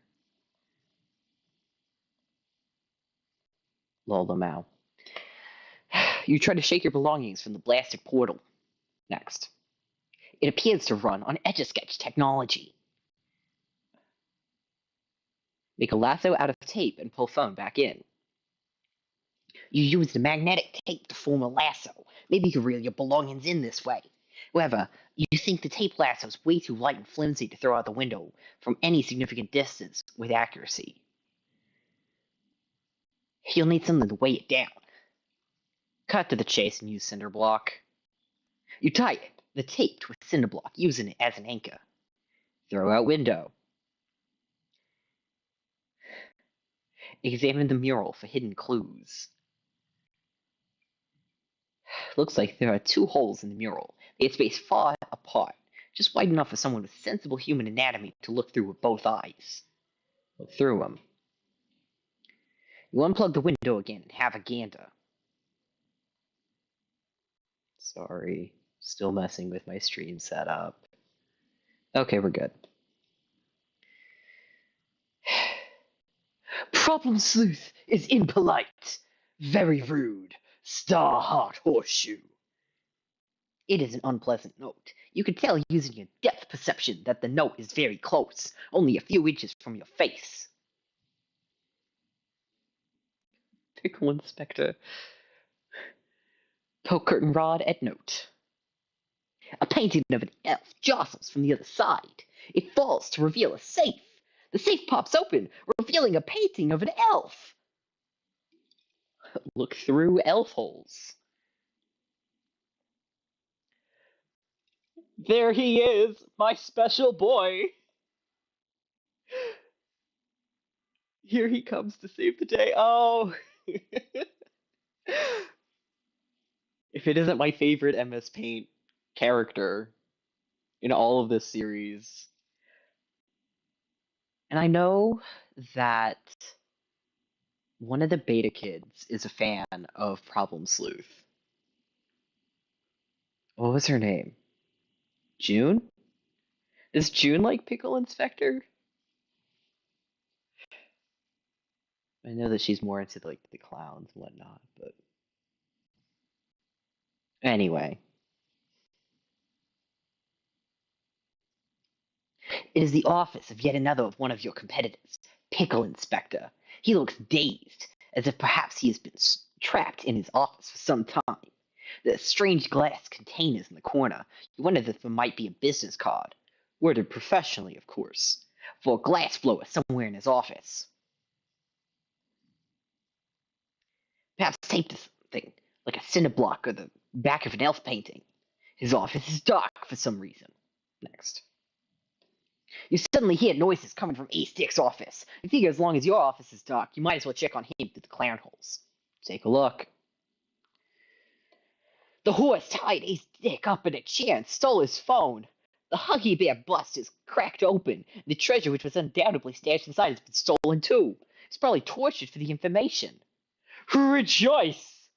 Lol. You try to shake your belongings from the blasted portal. Next. It appears to run on Etch-a-Sketch technology. Make a lasso out of tape and pull phone back in. You use the magnetic tape to form a lasso. Maybe you can reel your belongings in this way. However, you think the tape lasso is way too light and flimsy to throw out the window from any significant distance with accuracy. You'll need something to weigh it down. Cut to the chase and use cinder block. You tie the tape to a cinder block, using it as an anchor. Throw out window. Examine the mural for hidden clues. Looks like there are 2 holes in the mural. They are spaced far apart, just wide enough for someone with sensible human anatomy to look through with both eyes. Look through them. You unplug the window again and have a gander. Sorry, still messing with my stream setup. Okay, we're good. Problem Sleuth is impolite, very rude, star-heart horseshoe. It is an unpleasant note. You can tell using your depth perception that the note is very close, only a few inches from your face. Pickle Inspector. Poke curtain rod at note. A painting of an elf jostles from the other side. It falls to reveal a safe. The safe pops open, revealing a painting of an elf. Look through elf holes. There he is, my special boy. Here he comes to save the day. Oh. If it isn't my favorite MS Paint character in all of this series. And I know that one of the beta kids is a fan of Problem Sleuth. What was her name? June? Does June like Pickle Inspector? I know that she's more into like the clowns and whatnot, but anyway. It is the office of yet another of one of your competitors, Pickle Inspector. He looks dazed, as if perhaps he has been trapped in his office for some time. The strange glass containers in the corner, you wondered if there might be a business card, worded professionally, of course, for a glass blower somewhere in his office. Perhaps taped to something, like a cinder block or the back of an elf painting. His office is dark for some reason. Next. You suddenly hear noises coming from A-Stick's office. You figure as long as your office is dark, you might as well check on him through the clown holes. Take a look. The horse tied A-Stick up in a chair and stole his phone. The Huggy Bear bust is cracked open. The treasure, which was undoubtedly stashed inside, has been stolen too. It's probably tortured for the information. Rejoice!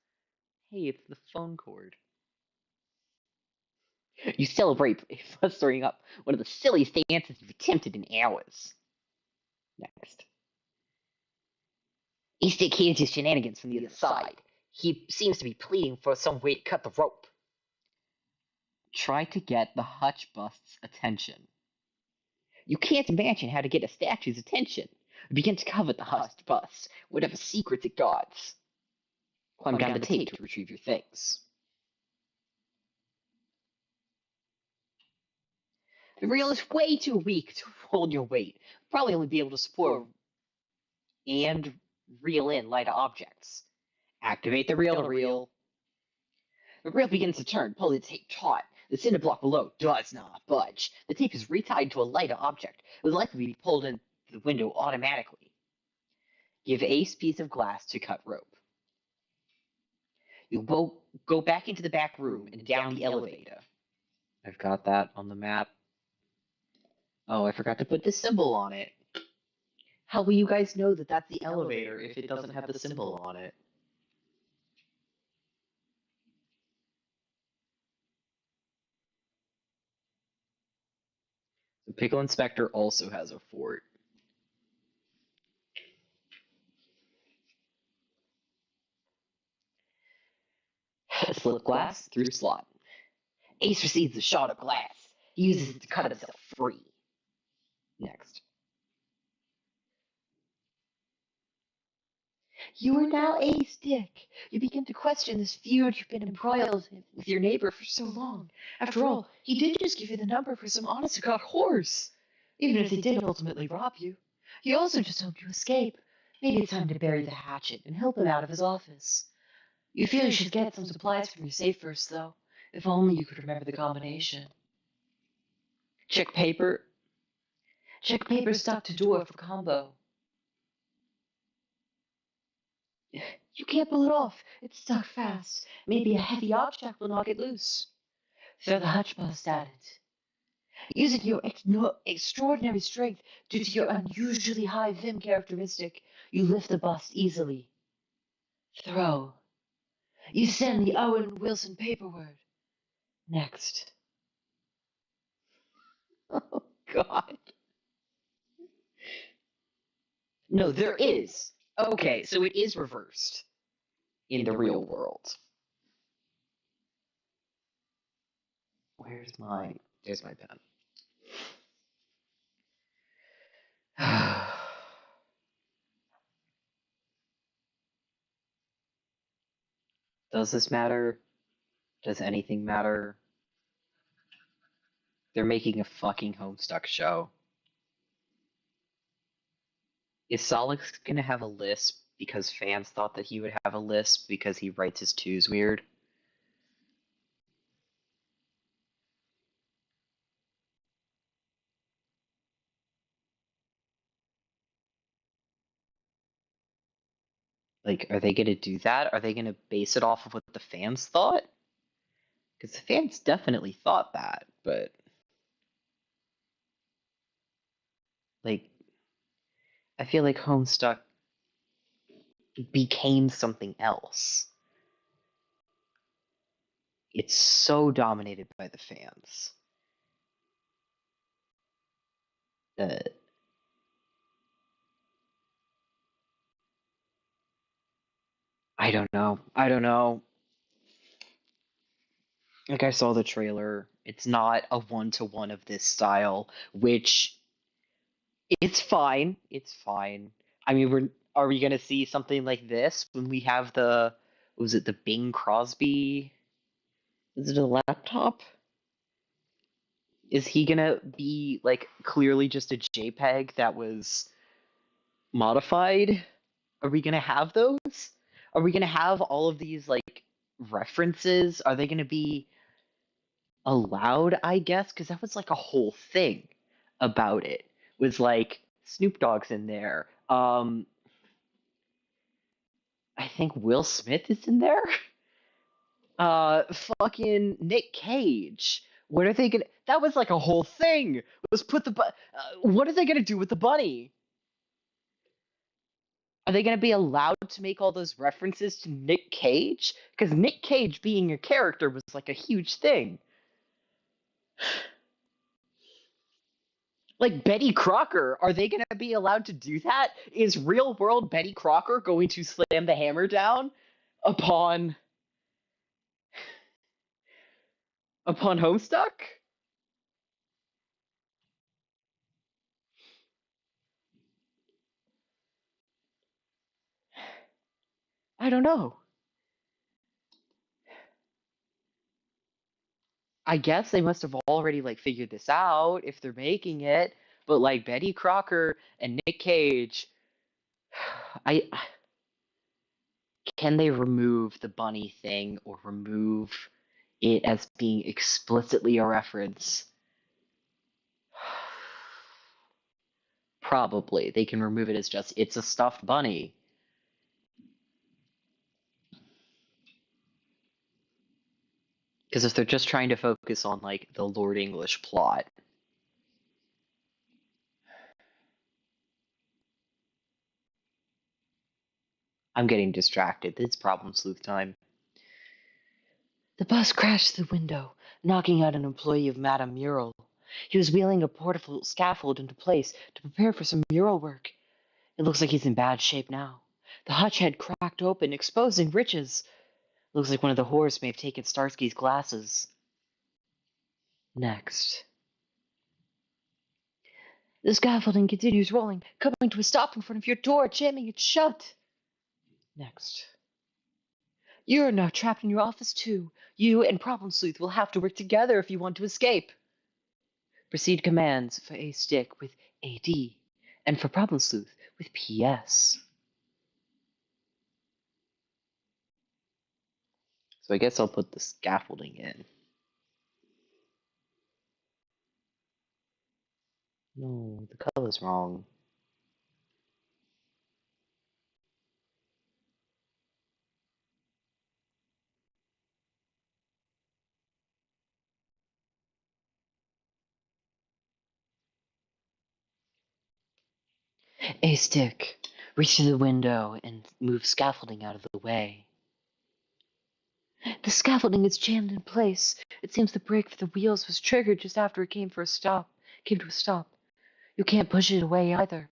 Hey, it's the phone cord. You celebrate by mustering up one of the silliest dances you've attempted in hours. Next. A-Stick hears his shenanigans from the other side. He seems to be pleading for some way to cut the rope. Try to get the Hutch Bust's attention. You can't imagine how to get a statue's attention. Begin to cover the Hutch Bust, whatever secrets it guards. Climb down the tape to retrieve your things. The reel is way too weak to hold your weight. Probably only be able to support and reel in lighter objects. Activate the reel to reel. The reel begins to turn. Pull the tape taut. The cinder block below does not budge. The tape is retied to a lighter object. It would likely be pulled in the window automatically. Give Ace a piece of glass to cut rope. You go back into the back room and down the elevator. I've got that on the map. Oh, I forgot to put the symbol on it. How will you guys know that that's the elevator if it doesn't have the symbol on it? The Pickle Inspector also has a fort. Slip glass through slot. Ace receives a shot of glass. He uses it to cut himself free. Next. You are now Ace Dick. You begin to question this feud you've been embroiled in with your neighbor for so long. After all, he did just give you the number for some honest-to-God horse. Even if they did ultimately rob you, he also just helped you escape. Maybe it's time to bury the hatchet and help him out of his office. You feel you should get some supplies from your safe first, though. If only you could remember the combination. Check paper. Check paper stuck to door for combo. You can't pull it off. It's stuck fast. Maybe a heavy object will knock it loose. Throw the hutch bust at it. Using your extraordinary strength due to your unusually high vim characteristic, you lift the bust easily. Throw. You send the Owen Wilson paperword. Next. Oh, God. No, there is. Okay, so it is reversed in the real world. There's my pen. Does this matter? Does anything matter? They're making a fucking Homestuck show. Is Solix gonna have a lisp because fans thought that he would have a lisp because he writes his twos weird? Like, are they gonna do that? Are they gonna base it off of what the fans thought? Because the fans definitely thought that, but... Like, I feel like Homestuck became something else. It's so dominated by the fans that I don't know. Like, I saw the trailer. It's not a one-to-one of this style, which it's fine. It's fine. I mean, are we gonna see something like this when we have was it the Bing Crosby? Is it a laptop? Is he gonna be like clearly just a JPEG that was modified? Are we gonna have those? Are we gonna have all of these like references? Are they gonna be allowed, I guess? Because that was like a whole thing about it. Was like Snoop Dogg's in there. I think Will Smith is in there. Fucking Nick Cage. What are they gonna? That was like a whole thing. Was put what are they gonna do with the bunny? Are they gonna be allowed to make all those references to Nick Cage? Because Nick Cage being a character was like a huge thing. Like Betty Crocker, are they gonna be allowed to do that? Is real world Betty Crocker going to slam the hammer down upon Homestuck? I don't know. I guess they must have already like figured this out if they're making it. But like Betty Crocker and Nick Cage, I can they remove the bunny thing or remove it as being explicitly a reference? Probably. They can remove it as just it's a stuffed bunny. Because if they're just trying to focus on like the Lord English plot, I'm getting distracted. It's Problem Sleuth time. The bus crashed through the window, knocking out an employee of Madame Mural. He was wheeling a portable scaffold into place to prepare for some mural work. It looks like he's in bad shape now. The hutch had cracked open, exposing riches. Looks like one of the whores may have taken Starsky's glasses. Next. The scaffolding continues rolling, coming to a stop in front of your door, jamming it shut. Next. You're now trapped in your office too. You and Problem Sleuth will have to work together if you want to escape. Proceed commands for A stick with AD, and for Problem Sleuth with PS. So I guess I'll put the scaffolding in. No, the color's wrong. A stick. Reach to the window and move scaffolding out of the way. The scaffolding is jammed in place. It seems the brake for the wheels was triggered just after it came to a stop. You can't push it away either.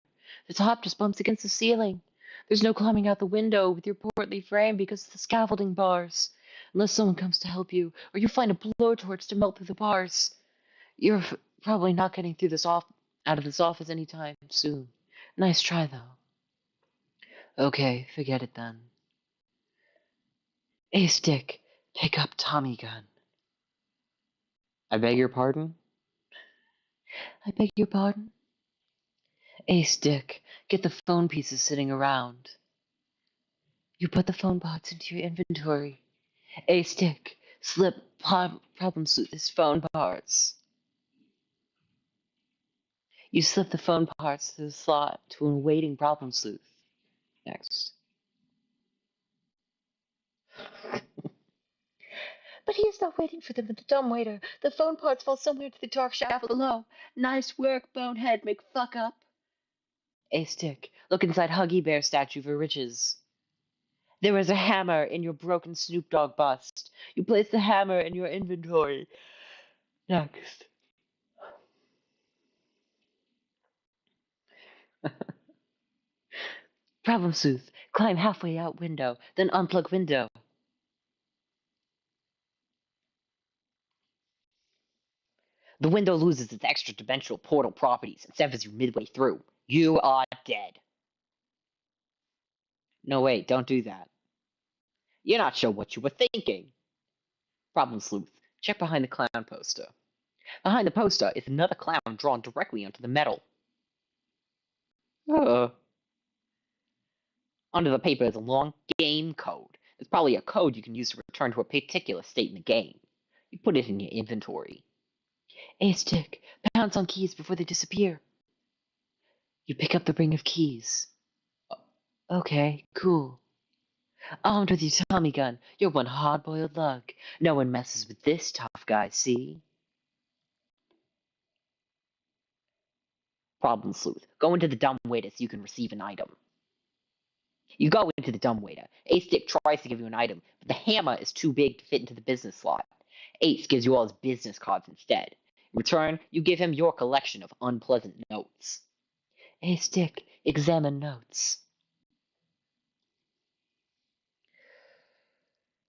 The top just bumps against the ceiling. There's no climbing out the window with your portly frame because of the scaffolding bars. Unless someone comes to help you, or you find a blowtorch to melt through the bars. You're probably not getting through out of this office anytime soon. Nice try, though. Okay, forget it then. A stick, pick up Tommy gun. I beg your pardon? I beg your pardon? A stick, get the phone pieces sitting around. You put the phone parts into your inventory. A stick, slip Problem Sleuth's phone parts. You slip the phone parts through the slot to an awaiting Problem Sleuth. Next. But he is not waiting for them in the dumbwaiter. The phone parts fall somewhere into the dark shaft below. Nice work, bonehead, McFuck up. A stick, look inside Huggy Bear statue for riches. There is a hammer in your broken Snoop Dogg bust. You place the hammer in your inventory. Next. Problem Sleuth, climb halfway out window, then unplug window. The window loses its extra-dimensional portal properties and severs you midway through. You are dead. No, wait, don't do that. You're not sure what you were thinking. Problem Sleuth, check behind the clown poster. Behind the poster is another clown drawn directly onto the metal. Under the paper is a long game code. There's probably a code you can use to return to a particular state in the game. You put it in your inventory. A stick, pounce on keys before they disappear. You pick up the ring of keys. Okay, cool. Armed with your Tommy gun, you're one hard-boiled lug. No one messes with this tough guy, see? Problem Sleuth. Go into the dumbwaiter so you can receive an item. You go into the dumbwaiter. Ace Stick tries to give you an item, but the hammer is too big to fit into the business slot. Ace gives you all his business cards instead. In return, you give him your collection of unpleasant notes. Ace Stick, examine notes.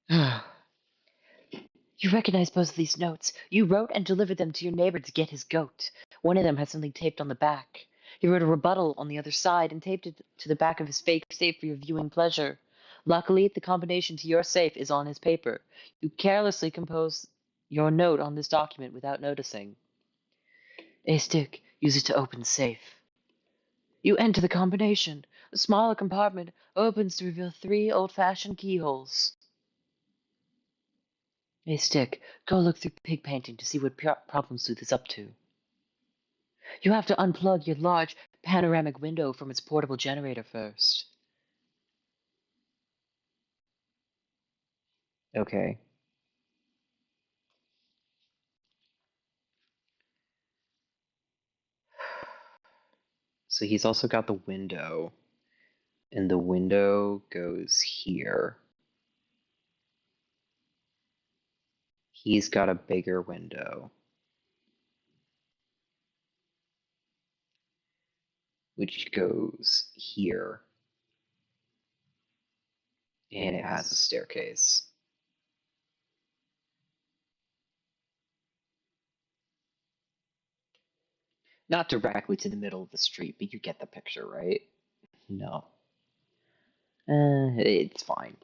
You recognize both of these notes. You wrote and delivered them to your neighbor to get his goat. One of them has something taped on the back. He wrote a rebuttal on the other side and taped it to the back of his fake safe for your viewing pleasure. Luckily, the combination to your safe is on his paper. You carelessly compose your note on this document without noticing. A stick, use it to open the safe. You enter the combination. A smaller compartment opens to reveal 3 old-fashioned keyholes. A stick, go look through pig painting to see what Problem Sleuth is up to. You have to unplug your large panoramic window from its portable generator first. Okay. So he's also got the window, and the window goes here. He's got a bigger window, which goes here, and it has a staircase. Not directly to the middle of the street, but you get the picture, right? No. It's fine.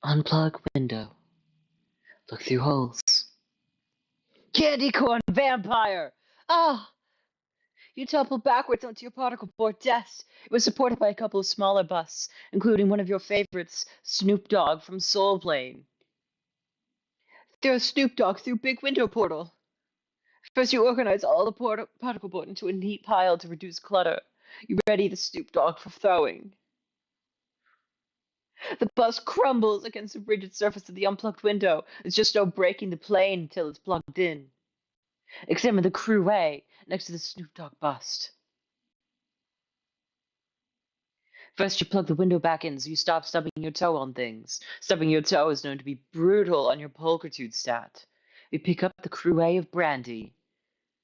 Unplug window. Look through holes. Candy corn vampire! Ah! You toppled backwards onto your particle board desk. It was supported by a couple of smaller busts, including one of your favorites, Snoop Dogg from Soul Plane. There's Snoop Dogg through big window portal. First, you organize all the particle board into a neat pile to reduce clutter. You ready the Snoop Dogg for throwing. The bus crumbles against the rigid surface of the unplugged window. There's just no breaking the plane until it's plugged in. Examine the crew A next to the Snoop Dogg bust. First, you plug the window back in so you stop stubbing your toe on things. Stubbing your toe is known to be brutal on your pulchritude stat. You pick up the crew A of brandy.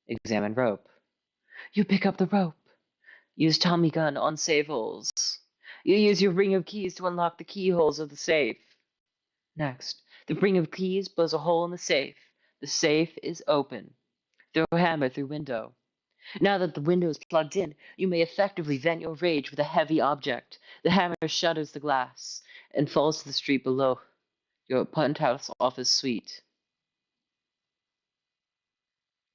Examine rope. You pick up the rope. Use Tommy gun on safe holes. You use your ring of keys to unlock the keyholes of the safe. Next, the ring of keys blows a hole in the safe. The safe is open. Throw a hammer through window. Now that the window is plugged in, you may effectively vent your rage with a heavy object. The hammer shatters the glass and falls to the street below your penthouse office suite.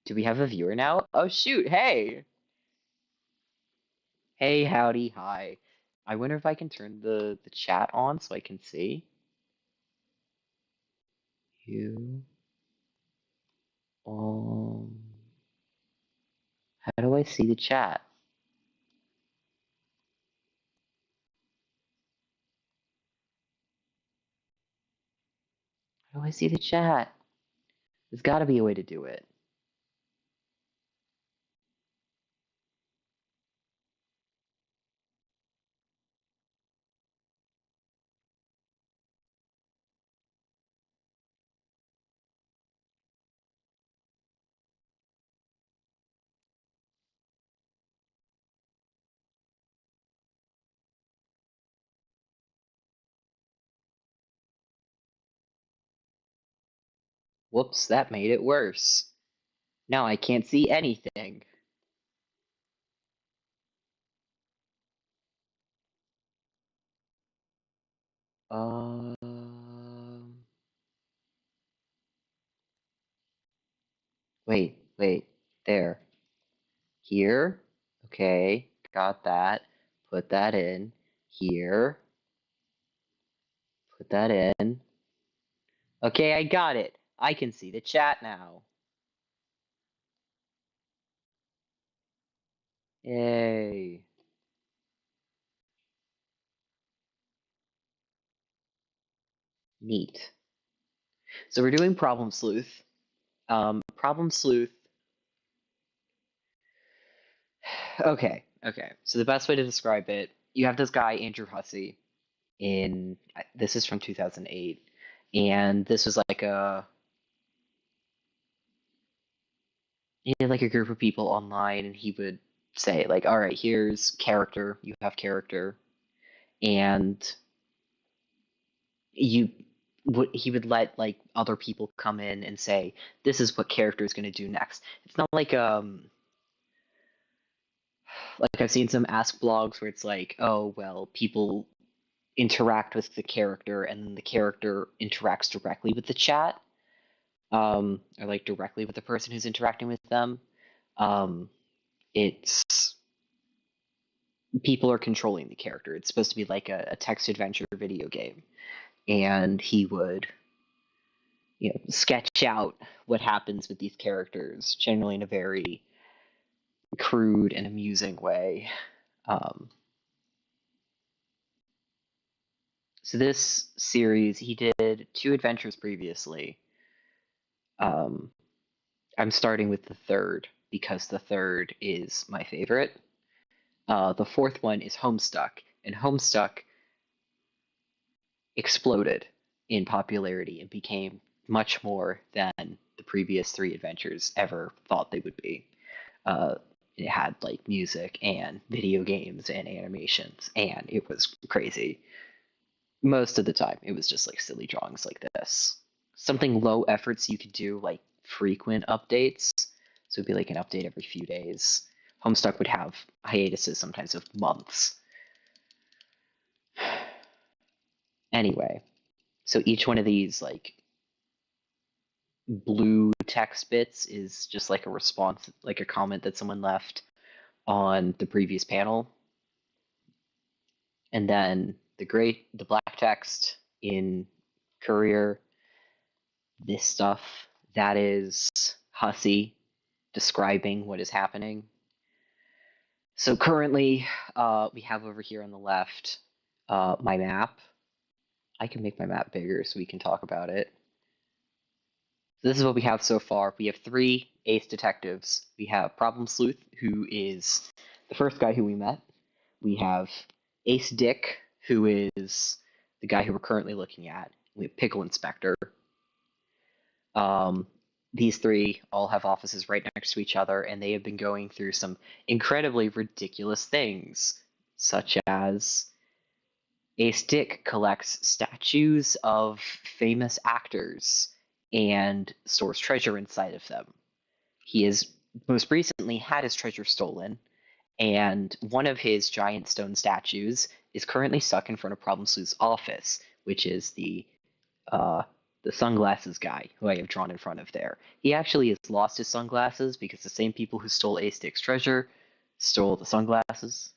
Do we have a viewer now? Oh shoot, hey! Hey, howdy, hi. I wonder if I can turn the chat on so I can see. You... How do I see the chat? How do I see the chat? There's gotta be a way to do it. Whoops, that made it worse. Now I can't see anything. Um... Wait, there. Here? Okay, got that. Put that in. Here. Put that in. Okay, I got it. I can see the chat now. Yay. Neat. So we're doing Problem Sleuth. Problem Sleuth. Okay. So the best way to describe it, you have this guy, Andrew Hussey, this is from 2008, and this was like he had like a group of people online, and he would say like, all right, here's character, you have character, and he would let like other people come in and say, this is what character is going to do next. It's not like I've seen some ask blogs where it's like, oh well, people interact with the character and then the character interacts directly with the chat, or like directly with the person who's interacting with them. It's people are controlling the character. It's supposed to be like a text adventure video game, and he would sketch out what happens with these characters, generally in a very crude and amusing way. So this series, he did 2 adventures previously. I'm starting with the third because the third is my favorite. The fourth one is Homestuck, and Homestuck exploded in popularity and became much more than the previous 3 adventures ever thought they would be. It had like music and video games and animations, and it was crazy. Most of the time, it was just like silly drawings like this. Something low effort so you could do like frequent updates. So it'd be like an update every few days. Homestuck would have hiatuses sometimes of months. Anyway, so each one of these like blue text bits is just like a response, like a comment that someone left on the previous panel. And then the black text in Courier, this stuff, that is Hussey describing what is happening. So currently, we have over here on the left my map. I can make my map bigger so we can talk about it. So this is what we have so far. We have 3 ace detectives. We have Problem Sleuth, who is the first guy who we met. We have Ace Dick, who is the guy who we're currently looking at. We have Pickle Inspector. These 3 all have offices right next to each other, and they have been going through some incredibly ridiculous things, such as Ace Dick collects statues of famous actors and stores treasure inside of them. He has most recently had his treasure stolen, and one of his giant stone statues is currently stuck in front of Problem Sleuth's office, which is the sunglasses guy who I have drawn in front of there. He actually has lost his sunglasses because the same people who stole Ace Dick's treasure stole the sunglasses.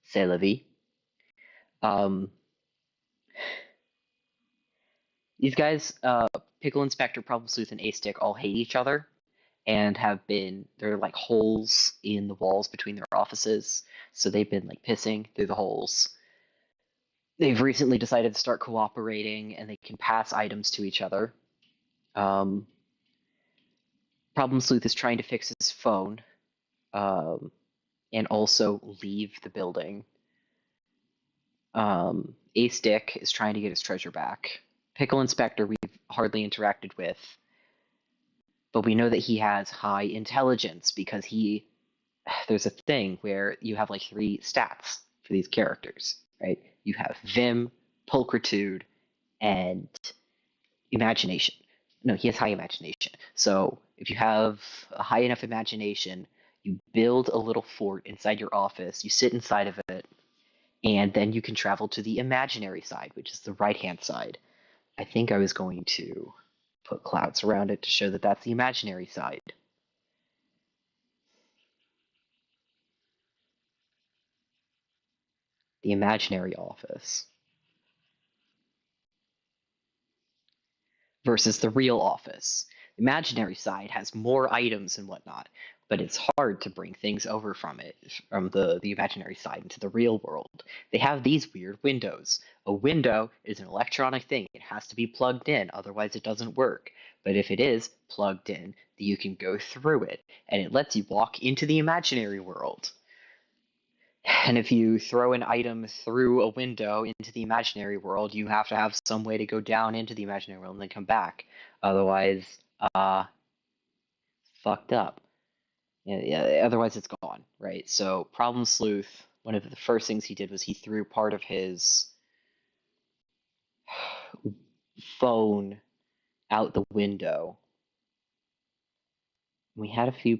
C'est la vie. These guys, Pickle Inspector, Problem Sleuth, and Ace Dick all hate each other and there are like holes in the walls between their offices, so they've been like pissing through the holes. They've recently decided to start cooperating, and they can pass items to each other. Problem Sleuth is trying to fix his phone, and also leave the building. Ace Dick is trying to get his treasure back. Pickle Inspector we've hardly interacted with, but we know that he has high intelligence because there's a thing where you have like 3 stats for these characters, right? You have Vim, Pulchritude, and Imagination. No, he has high imagination. So if you have a high enough imagination, you build a little fort inside your office, you sit inside of it, and then you can travel to the imaginary side, which is the right-hand side. I think I was going to put clouds around it to show that that's the imaginary side. The imaginary office versus the real office. The imaginary side has more items and whatnot, but it's hard to bring things over from the imaginary side into the real world. They have these weird windows. A window is an electronic thing. It has to be plugged in, otherwise it doesn't work. But if it is plugged in, you can go through it, and it lets you walk into the imaginary world. And if you throw an item through a window into the imaginary world, you have to have some way to go down into the imaginary world and then come back. Otherwise, fucked up. Yeah, otherwise it's gone, right? So Problem Sleuth, one of the first things he did was he threw part of his phone out the window. We had a few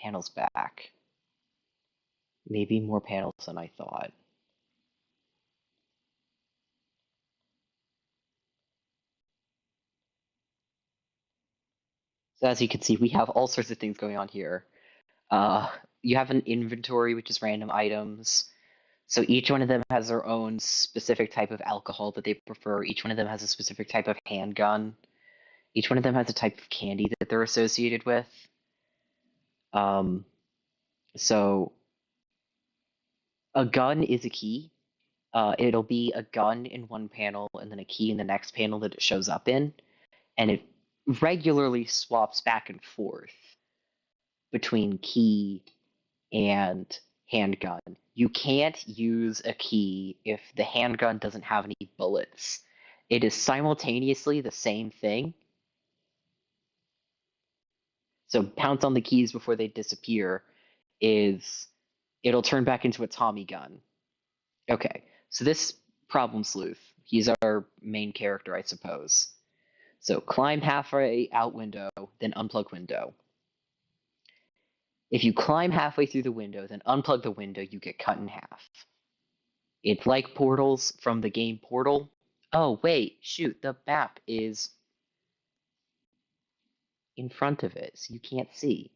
panels back. Maybe more panels than I thought. So as you can see, we have all sorts of things going on here. You have an inventory, which is random items. So each one of them has their own specific type of alcohol that they prefer. Each one of them has a specific type of handgun. Each one of them has a type of candy that they're associated with. So a gun is a key. It'll be a gun in one panel and then a key in the next panel that it shows up in. And it regularly swaps back and forth between key and handgun. You can't use a key if the handgun doesn't have any bullets. It is simultaneously the same thing. So pounce on the keys before they disappear it'll turn back into a Tommy gun. Okay, so this Problem Sleuth, he's our main character, I suppose. So climb halfway out window, then unplug window. If you climb halfway through the window, then unplug the window, you get cut in half. It's like portals from the game Portal, Oh, wait, shoot, the map is in front of it, so you can't see.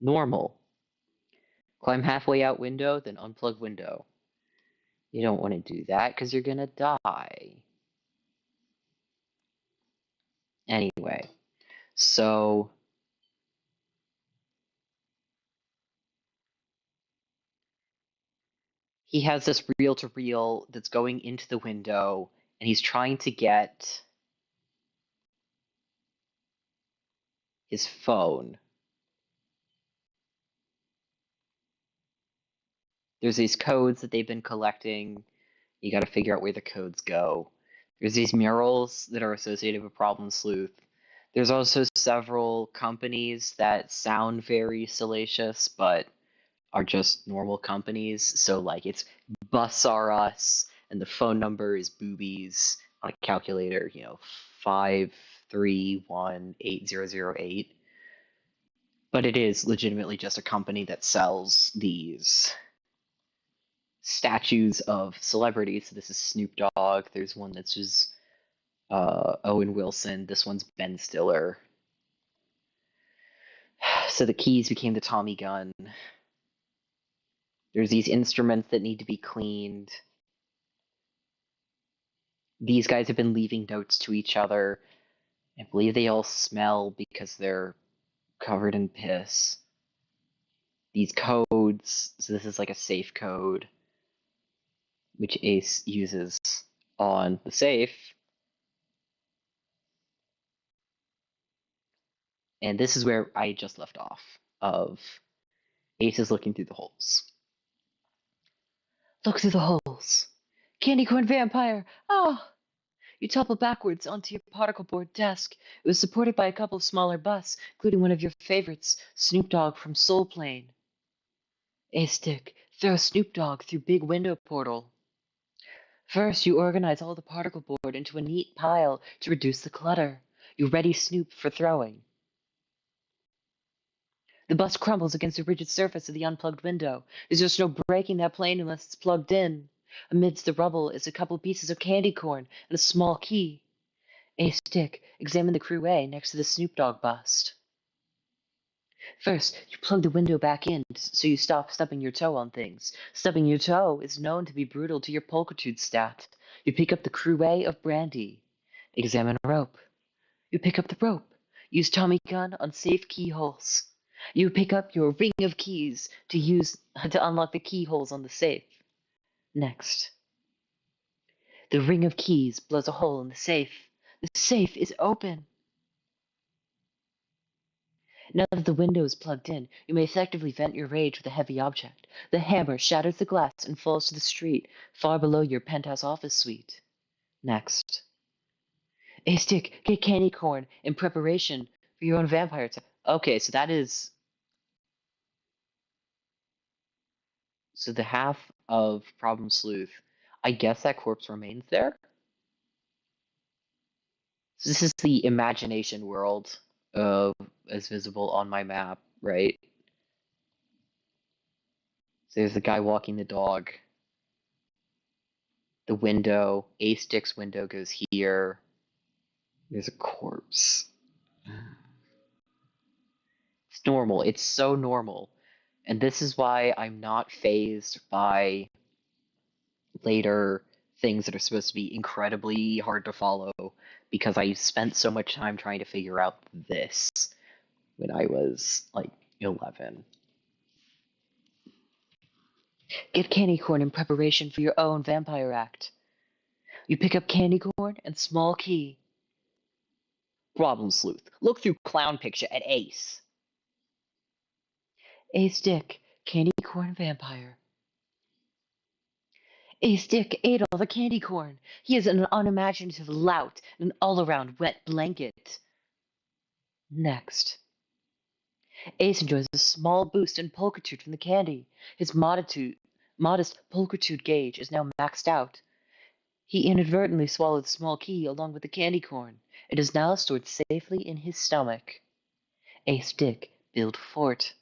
Normal. Climb halfway out window, then unplug window. You don't want to do that because you're gonna die. Anyway, so he has this reel to reel that's going into the window, and he's trying to get his phone. There's these codes that they've been collecting. You got to figure out where the codes go. There's these murals that are associated with Problem Sleuth. There's also several companies that sound very salacious, but are just normal companies. So, like, it's Bus R Us, and the phone number is Boobies on a calculator, 5318008. But it is legitimately just a company that sells these statues of celebrities. So this is Snoop Dogg. There's one that's just Owen Wilson. This one's Ben Stiller. So the keys became the Tommy gun. There's these instruments that need to be cleaned. These guys have been leaving notes to each other. I believe they all smell because they're covered in piss. These codes, so this is like a safe code, which Ace uses on the safe. And this is where I just left off of Ace is looking through the holes. Look through the holes. Candy corn vampire! Ah! Oh! You topple backwards onto your particle board desk. It was supported by a couple of smaller busts, including one of your favorites, Snoop Dogg from Soul Plane. A-stick, throw Snoop Dogg through big window portal. First, you organize all the particle board into a neat pile to reduce the clutter. You ready Snoop for throwing. The bus crumbles against the rigid surface of the unplugged window. There's just no breaking that plane unless it's plugged in. Amidst the rubble is a couple pieces of candy corn and a small key. A-stick, examine the crew A next to the Snoop Dogg bust. First, you plug the window back in so you stop stubbing your toe on things. Stubbing your toe is known to be brutal to your pulchritude stat. You pick up the crew A of brandy. Examine a rope. You pick up the rope. Use Tommy gun on safe keyholes. You pick up your ring of keys to unlock the keyholes on the safe. Next. The ring of keys blows a hole in the safe. The safe is open. Now that the window is plugged in, you may effectively vent your rage with a heavy object. The hammer shatters the glass and falls to the street, far below your penthouse office suite. Next. A-stick, get candy corn in preparation for your own vampire attack. Okay, so that is... So the half of Problem Sleuth, I guess that corpse remains there? So this is the imagination world as visible on my map, right? So there's the guy walking the dog. The window, A-stick's window goes here. There's a corpse. It's normal. It's so normal. And this is why I'm not fazed by later things that are supposed to be incredibly hard to follow, because I spent so much time trying to figure out this when I was like 11. Get candy corn in preparation for your own vampire act. You pick up candy corn and small key. Problem Sleuth. Look through clown picture at Ace. A-stick, candy corn vampire. A-stick ate all the candy corn. He is an unimaginative lout and an all-around wet blanket. Next. Ace enjoys a small boost in pulchritude from the candy. His modest pulchritude gauge is now maxed out. He inadvertently swallowed the small key along with the candy corn. It is now stored safely in his stomach. A-stick, build fort.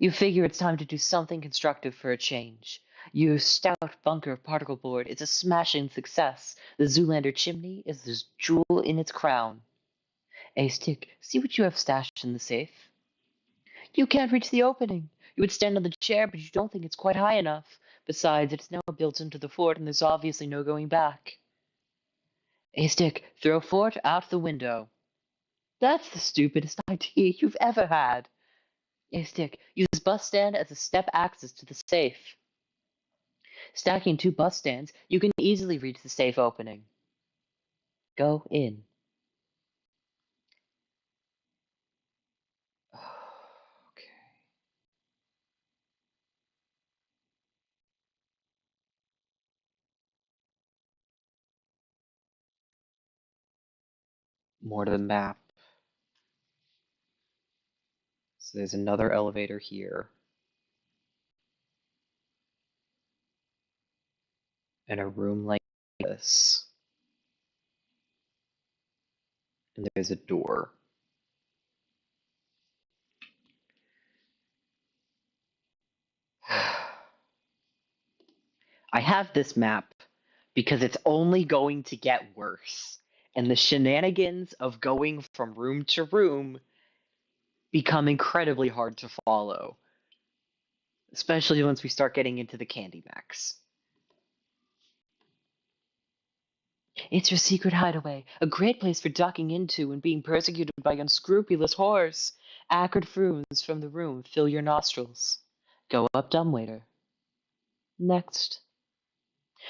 You figure it's time to do something constructive for a change. Your stout bunker of particle board is a smashing success. The Zoolander chimney is the jewel in its crown. Hey, Stick, see what you have stashed in the safe. You can't reach the opening. You would stand on the chair, but you don't think it's quite high enough. Besides, it's now built into the fort, and there's obviously no going back. Hey, Stick, throw fort out the window. That's the stupidest idea you've ever had. Hey, Stick, use bus stand as a step access to the safe. Stacking 2 bus stands, you can easily reach the safe opening. Go in. Okay. More to the map. So there's another elevator here. And a room like this. And there's a door. I have this map because it's only going to get worse. And the shenanigans of going from room to room become incredibly hard to follow. Especially once we start getting into the Candy Max. It's your secret hideaway, a great place for ducking into and being persecuted by unscrupulous whores. Acrid fumes from the room fill your nostrils. Go up, dumbwaiter. Next.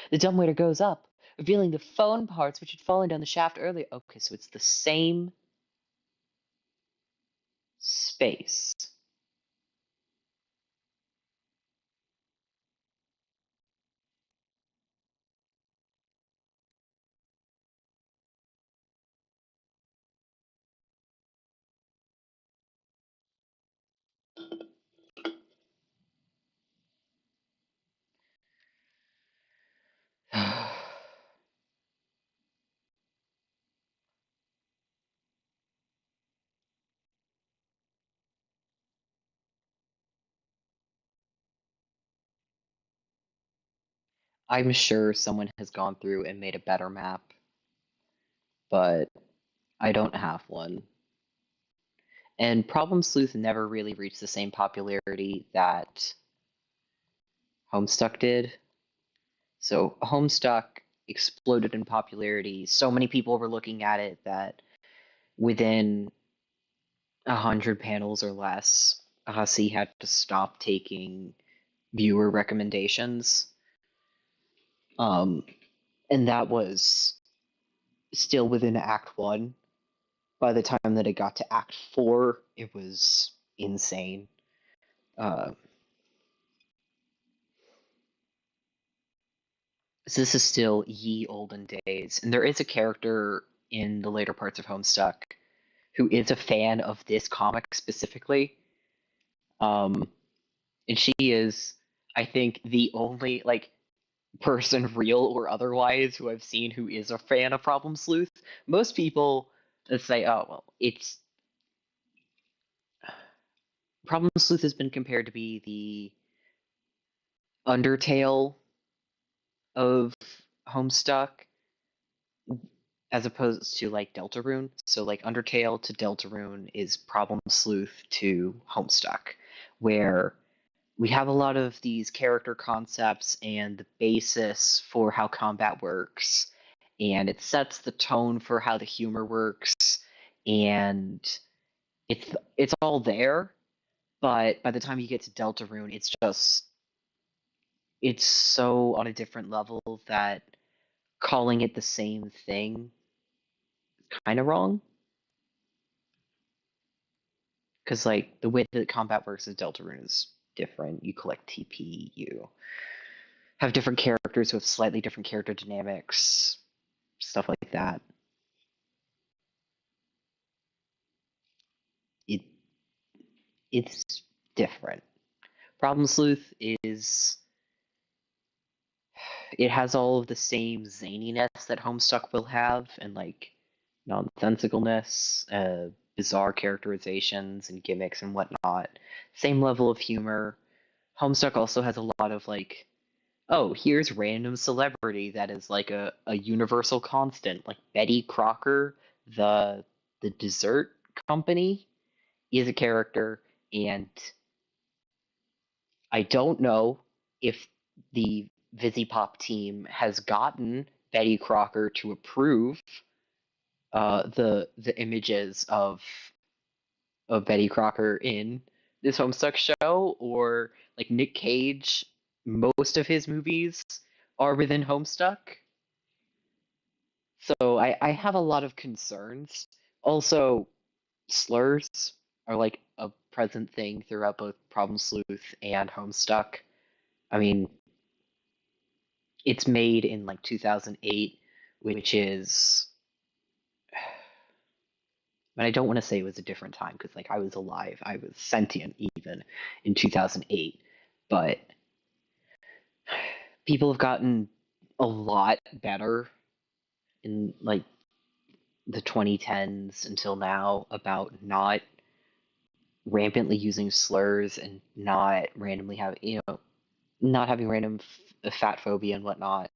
The dumbwaiter goes up, revealing the phone parts which had fallen down the shaft earlier. Okay, so it's the same space. I'm sure someone has gone through and made a better map, but I don't have one. And Problem Sleuth never really reached the same popularity that Homestuck did. So Homestuck exploded in popularity. So many people were looking at it that within 100 panels or less, Hussey had to stop taking viewer recommendations. And that was still within Act 1. By the time that it got to Act 4, it was insane. So this is still ye olden days. And there is a character in the later parts of Homestuck who is a fan of this comic specifically. And she is, I think, the only person, real or otherwise, who I've seen who is a fan of Problem Sleuth. Most people say, "Oh, well, it's Problem Sleuth has been compared to be the Undertale of Homestuck, as opposed to Deltarune. So Undertale to Deltarune is Problem Sleuth to Homestuck, where we have a lot of these character concepts and the basis for how combat works, and it sets the tone for how the humor works, and it's all there. But by the time you get to Deltarune, it's so on a different level that calling it the same thing is kind of wrong. Because the way that combat works in Deltarune is different. You collect TP, you have different characters who have slightly different character dynamics, stuff like that. It it's different. Problem Sleuth is it has all of the same zaniness that Homestuck will have, and nonsensicalness. bizarre characterizations and gimmicks and whatnot. Same level of humor. Homestuck also has a lot of like, oh, here's random celebrity that is like a universal constant, like Betty Crocker, the the dessert company, is a character, and I don't know if the Visipop team has gotten Betty Crocker to approve the images of Betty Crocker in this Homestuck show, or like Nick Cage, most of his movies are within Homestuck. So I have a lot of concerns. Also, slurs are like a present thing throughout both Problem Sleuth and Homestuck. I mean, it's made in like 2008, which is, but I don't want to say it was a different time because like I was alive, I was sentient even in 2008, but people have gotten a lot better in like the 2010s until now about not rampantly using slurs and not randomly having, not having random fat phobia and whatnot.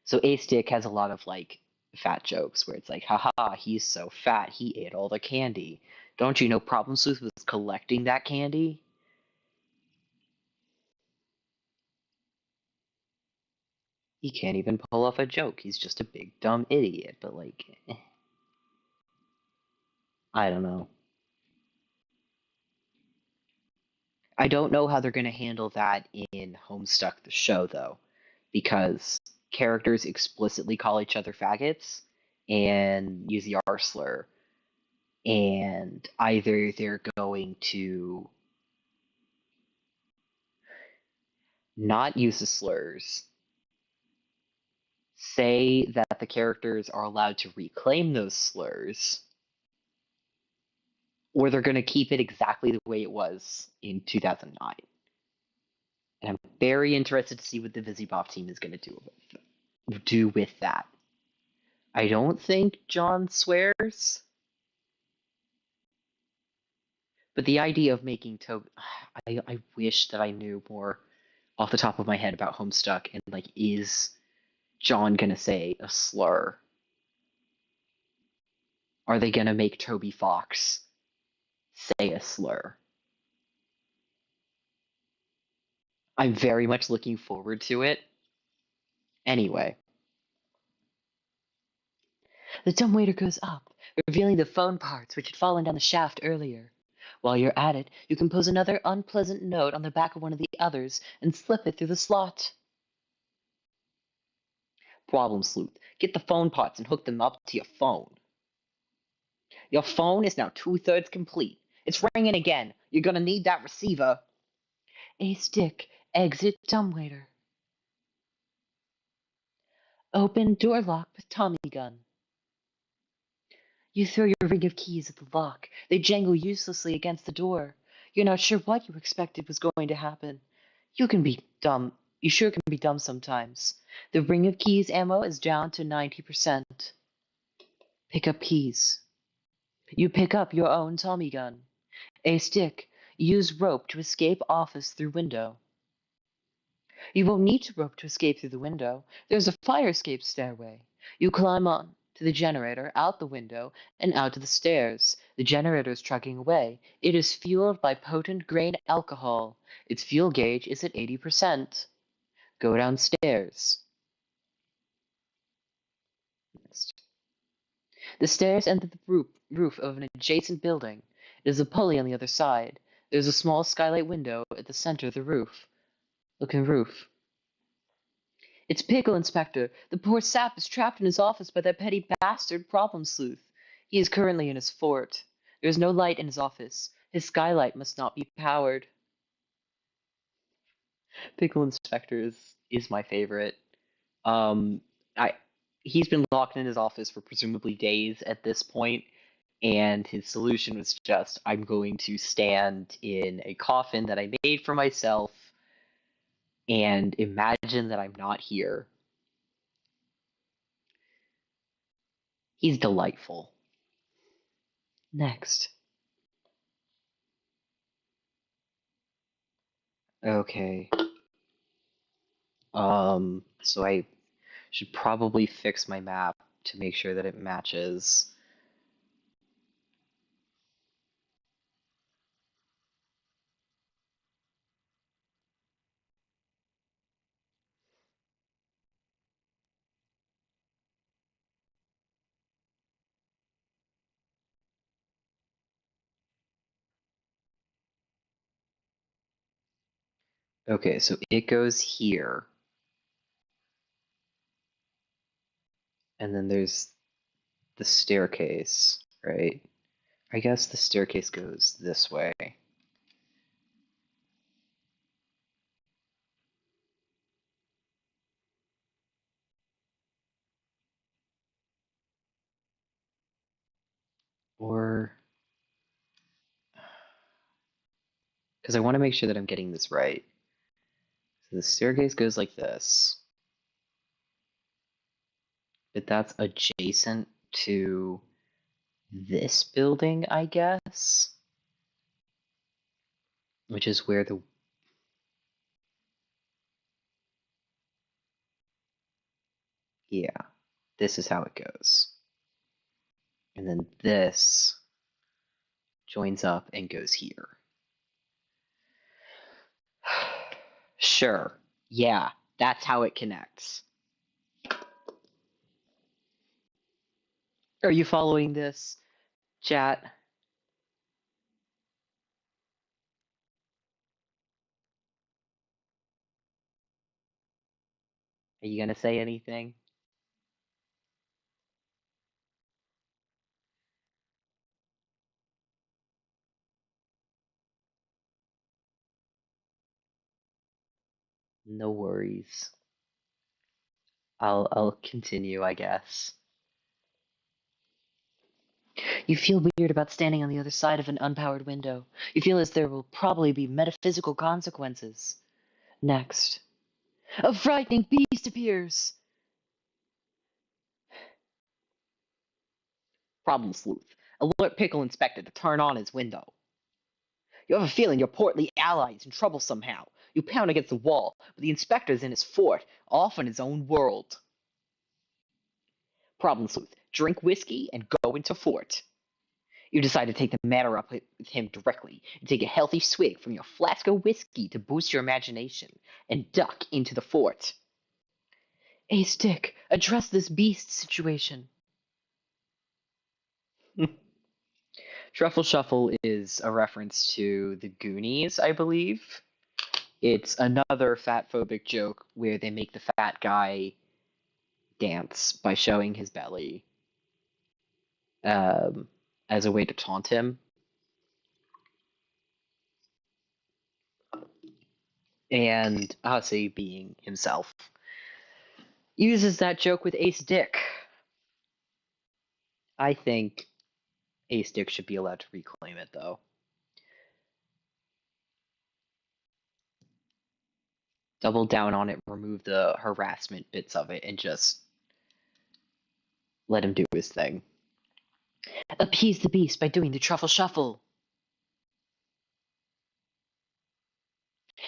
So A Stick has a lot of like fat jokes where it's like, haha, he's so fat, he ate all the candy. Don't you know Problem Sleuth was collecting that candy? He can't even pull off a joke. He's just a big dumb idiot. But like, I don't know. I don't know how they're going to handle that in Homestuck the show though, because characters explicitly call each other faggots and use the R slur, and either they're going to not use the slurs, say that the characters are allowed to reclaim those slurs, or they're going to keep it exactly the way it was in 2009. And I'm very interested to see what the Visibop team is going to do with that. I don't think John swears, but the idea of making Toby, I wish that I knew more off the top of my head about Homestuck and like, is John gonna say a slur? Are they gonna make Toby Fox say a slur? I'm very much looking forward to it. Anyway, the dumbwaiter goes up, revealing the phone parts which had fallen down the shaft earlier. While you're at it, you compose another unpleasant note on the back of one of the others and slip it through the slot. Problem Sleuth. Get the phone parts and hook them up to your phone. Your phone is now 2/3 complete. It's ringing again. You're gonna need that receiver. A stick. Exit dumbwaiter. Open door lock with Tommy gun. You throw your ring of keys at the lock. They jangle uselessly against the door. You're not sure what you expected was going to happen. You can be dumb. You sure can be dumb sometimes. The ring of keys ammo is down to 90%. Pick up keys. You pick up your own Tommy gun. A stick. Use rope to escape office through window. You won't need to rope to escape through the window. There's a fire escape stairway. You climb on to the generator, out the window, and out to the stairs. The generator is trucking away. It is fueled by potent grain alcohol. Its fuel gauge is at 80%. Go downstairs. The stairs enter the roof of an adjacent building. There's a pulley on the other side. There's a small skylight window at the center of the roof. Look in the roof. It's Pickle, Inspector. The poor sap is trapped in his office by that petty bastard Problem Sleuth. He is currently in his fort. There is no light in his office. His skylight must not be powered. Pickle Inspector is my favorite. Um, I he's been locked in his office for presumably days at this point, and his solution was just, I'm going to stand in a coffin that I made for myself and imagine that I'm not here. He's delightful. Next. Okay. So I should probably fix my map to make sure that it matches. Okay, so it goes here. And then there's the staircase, right? I guess the staircase goes this way. Or... because I want to make sure that I'm getting this right. So the staircase goes like this. But that's adjacent to this building, I guess? Which is where the... yeah, this is how it goes. And then this joins up and goes here. Sure. Yeah, that's how it connects. Are you following this, chat? Are you gonna say anything? No worries. I'll continue, I guess. You feel weird about standing on the other side of an unpowered window. You feel as there will probably be metaphysical consequences. Next. A frightening beast appears! Problem Sleuth. Alert Pickle Inspector to turn on his window. You have a feeling your portly ally is in trouble somehow. You pound against the wall, but the inspector's in his fort, off in his own world. Problem Sleuth. Drink whiskey and go into fort. You decide to take the matter up with him directly and take a healthy swig from your flask of whiskey to boost your imagination and duck into the fort. Ace Dick, address this beast situation. Truffle Shuffle is a reference to the Goonies, I believe. It's another fat phobic joke where they make the fat guy dance by showing his belly as a way to taunt him. And Hussey, being himself, uses that joke with Ace Dick. I think Ace Dick should be allowed to reclaim it, though. Double down on it, remove the harassment bits of it, and just let him do his thing. Appease the beast by doing the Truffle Shuffle.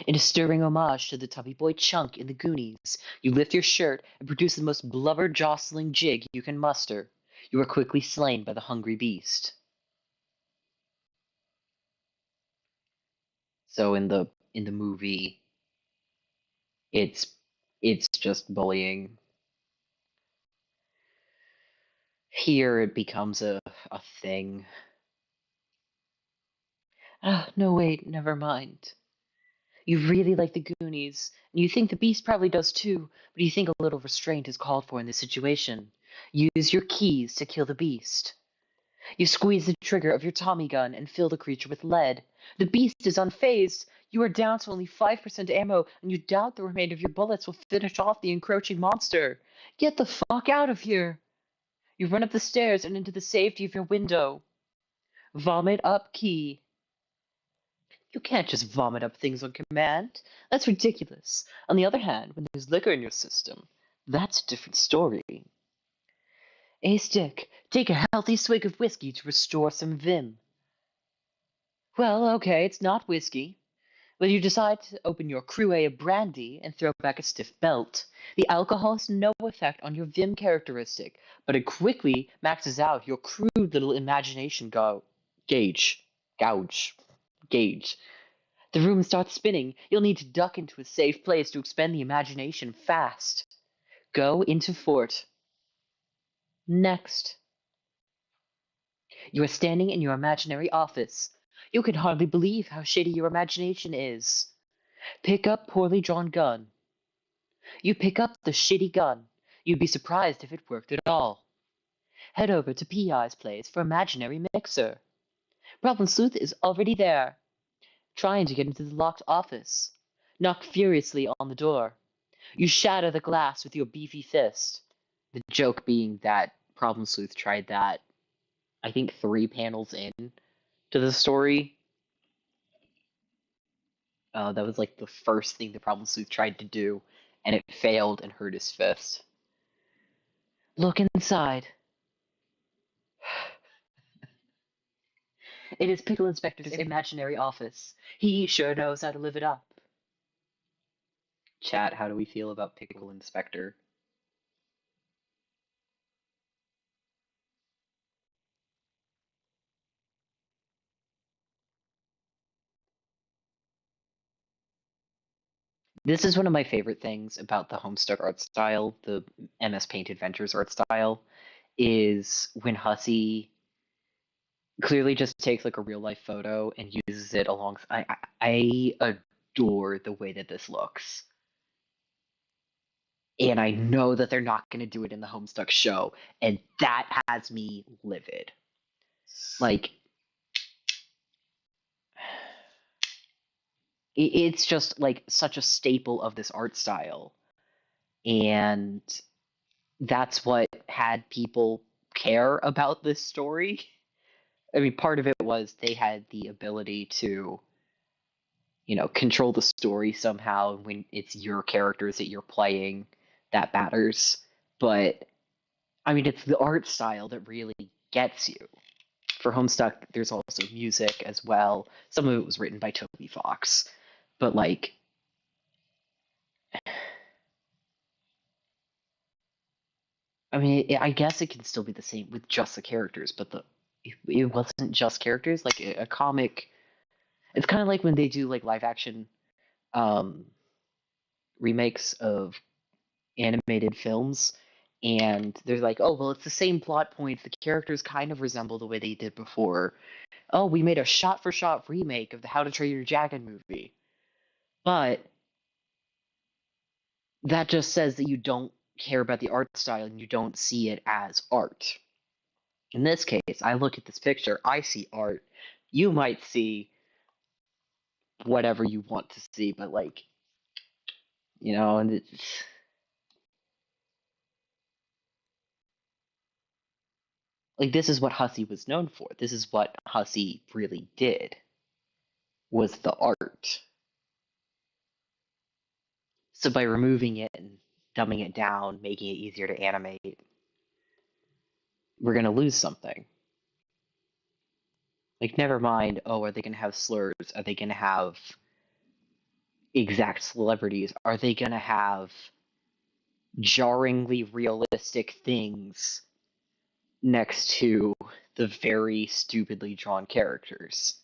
In a stirring homage to the tubby boy Chunk in the Goonies, you lift your shirt and produce the most blubber-jostling jig you can muster. You are quickly slain by the hungry beast. So in the movie, it's just bullying. Here it becomes a thing. Ah, no, wait, never mind. You really like the Goonies, and you think the Beast probably does too, but you think a little restraint is called for in this situation. Use your keys to kill the Beast. You squeeze the trigger of your Tommy gun and fill the creature with lead. The Beast is unfazed. You are down to only 5% ammo, and you doubt the remainder of your bullets will finish off the encroaching monster. Get the fuck out of here! You run up the stairs and into the safety of your window. Vomit up key. You can't just vomit up things on command. That's ridiculous. On the other hand, when there's liquor in your system, that's a different story. Hey, Stick, take a healthy swig of whiskey to restore some vim. Well, okay, it's not whiskey. When you decide to open your cruet of brandy and throw back a stiff belt, the alcohol has no effect on your vim characteristic, but it quickly maxes out your crude little imagination gauge. Gouge. Gauge. The room starts spinning. You'll need to duck into a safe place to expend the imagination fast. Go into fort. Next. You are standing in your imaginary office. You can hardly believe how shitty your imagination is. Pick up poorly drawn gun. You pick up the shitty gun. You'd be surprised if it worked at all. Head over to P.I.'s place for imaginary mixer. Problem Sleuth is already there, trying to get into the locked office. Knock furiously on the door. You shatter the glass with your beefy fist. The joke being that Problem Sleuth tried that, I think, 3 panels in to the story. That was like the first thing the Problem Sleuth tried to do, and it failed and hurt his fist. Look inside. It is Pickle Inspector's imaginary office. He sure knows how to live it up. Chat, how do we feel about Pickle Inspector? This is one of my favorite things about the Homestuck art style, the MS Paint Adventures art style, is when Hussey clearly just takes like a real life photo and uses it alongside. I adore the way that this looks. And I know that they're not going to do it in the Homestuck show, and that has me livid. Like, it's just like such a staple of this art style, and that's what had people care about this story. I mean, part of it was they had the ability to, control the story somehow. When it's your characters that you're playing, that matters. But I mean, it's the art style that really gets you. For Homestuck, there's also music as well. Some of it was written by Toby Fox, but like, I mean, I guess it can still be the same with just the characters, but it wasn't just characters. Like a comic, it's kind of like when they do like live action um, remakes of animated films, and they're like, oh well, it's the same plot points. The characters kind of resemble the way they did before. Oh, we made a shot-for-shot remake of the How to Train Your Dragon movie, but that just says that you don't care about the art style and you don't see it as art. In this case, I look at this picture, I see art. You might see whatever you want to see, but like, and it's like this is what Hussey was known for. This is what Hussey really did, was the art. So by removing it and dumbing it down, making it easier to animate, we're gonna lose something. Like, never mind, oh, are they gonna have slurs? Are they gonna have exact celebrities? Are they gonna have jarringly realistic things next to the very stupidly drawn characters?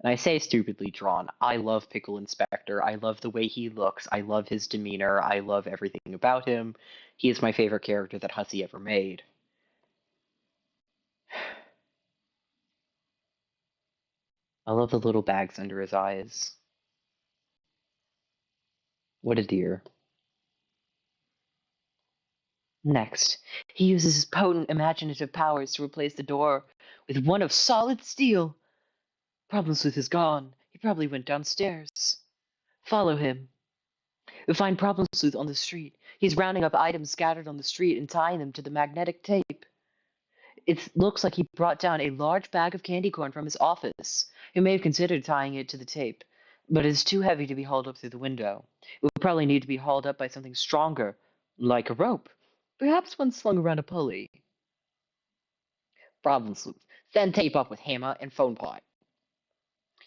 And I say stupidly drawn. I love Pickle Inspector. I love the way he looks. I love his demeanor. I love everything about him. He is my favorite character that Hussey ever made. I love the little bags under his eyes. What a dear. Next, he uses his potent imaginative powers to replace the door with one of solid steel. Problem Sleuth is gone. He probably went downstairs. Follow him. We find Problem Sleuth on the street. He's rounding up items scattered on the street and tying them to the magnetic tape. It looks like he brought down a large bag of candy corn from his office. He may have considered tying it to the tape, but it is too heavy to be hauled up through the window. It would probably need to be hauled up by something stronger, like a rope. Perhaps one slung around a pulley. Problem Sleuth. Then tape up with hammer and phone pot.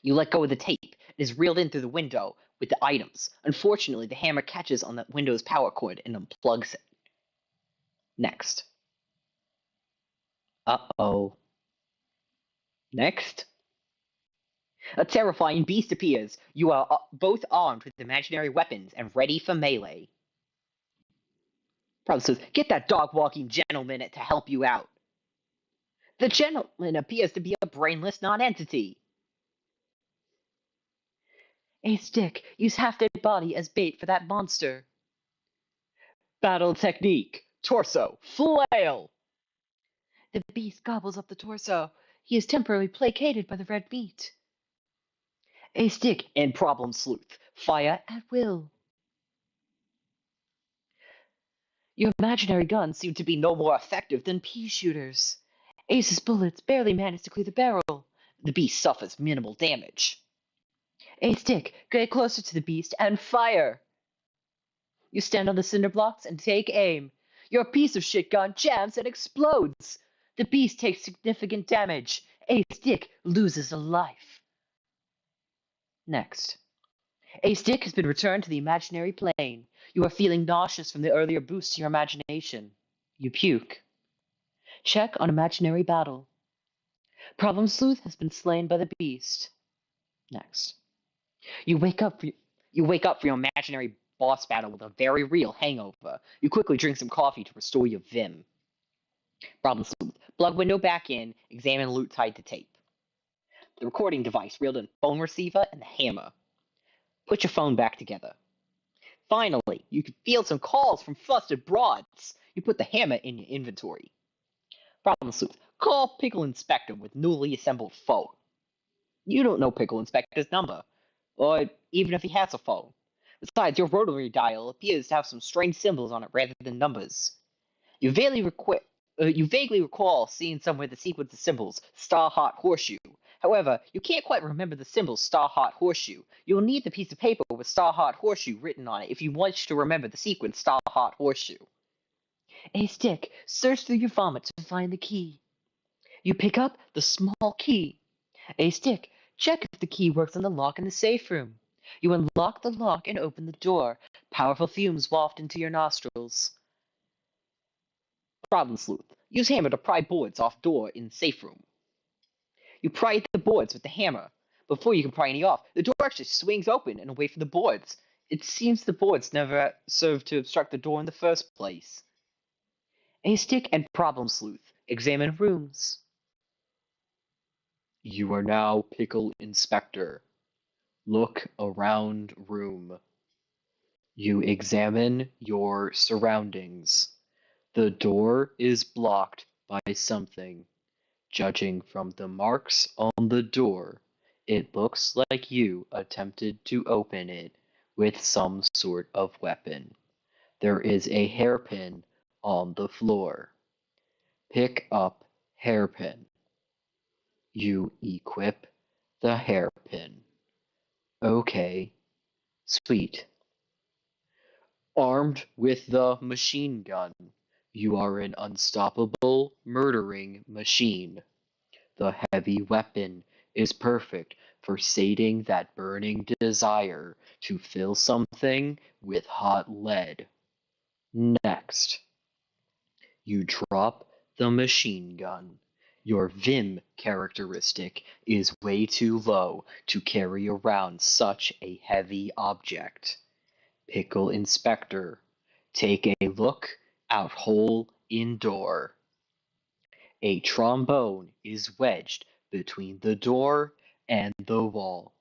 You let go of the tape. It is reeled in through the window with the items. Unfortunately, the hammer catches on the window's power cord and unplugs it. Next. Uh-oh. Next. A terrifying beast appears. You are both armed with imaginary weapons and ready for melee. Problem Sleuth, get that dog-walking gentleman to help you out. The gentleman appears to be a brainless non-entity. A stick. Use half-dead body as bait for that monster. Battle technique. Torso. Flail. The beast gobbles up the torso. He is temporarily placated by the red meat. A stick and Problem Sleuth. Fire at will. Your imaginary guns seem to be no more effective than pea shooters. Ace's bullets barely manage to clear the barrel. The beast suffers minimal damage. A stick, get closer to the beast and fire. You stand on the cinder blocks and take aim. Your piece of shit gun jams and explodes. The beast takes significant damage. A stick loses a life. Next. A stick has been returned to the imaginary plane. You are feeling nauseous from the earlier boost to your imagination. You puke. Check on imaginary battle. Problem Sleuth has been slain by the beast. Next. You wake up for your imaginary boss battle with a very real hangover. You quickly drink some coffee to restore your vim. Problem Sleuth. Plug window back in. Examine loot tied to tape. The recording device reeled in phone receiver and the hammer. Put your phone back together. Finally, you can field some calls from flustered broads. You put the hammer in your inventory. Problem Sleuth. Call Pickle Inspector with newly assembled phone. You don't know Pickle Inspector's number, or even if he has a phone. Besides, your rotary dial appears to have some strange symbols on it rather than numbers. You vaguely recall seeing somewhere the sequence of symbols, Star Heart Horseshoe. However, you can't quite remember the symbol Star Heart Horseshoe. You'll need the piece of paper with Star Heart Horseshoe written on it if you wish to remember the sequence Star Heart Horseshoe. A stick. Search through your vomit to find the key. You pick up the small key. A stick. Check if the key works on the lock in the safe room. You unlock the lock and open the door. Powerful fumes waft into your nostrils. Problem Sleuth. Use hammer to pry boards off door in safe room. You pry the boards with the hammer. Before you can pry any off, the door actually swings open and away from the boards. It seems the boards never served to obstruct the door in the first place. A stick and Problem Sleuth. Examine rooms. You are now Pickle Inspector. Look around room. You examine your surroundings. The door is blocked by something. Judging from the marks on the door, it looks like you attempted to open it with some sort of weapon. There is a hairpin on the floor. Pick up hairpin. You equip the hairpin. Okay, sweet. Armed with the machine gun, you are an unstoppable murdering machine. The heavy weapon is perfect for sating that burning desire to fill something with hot lead. Next, you drop the machine gun. Your Vim characteristic is way too low to carry around such a heavy object. Pickle Inspector, take a look out hole in door. A trombone is wedged between the door and the wall.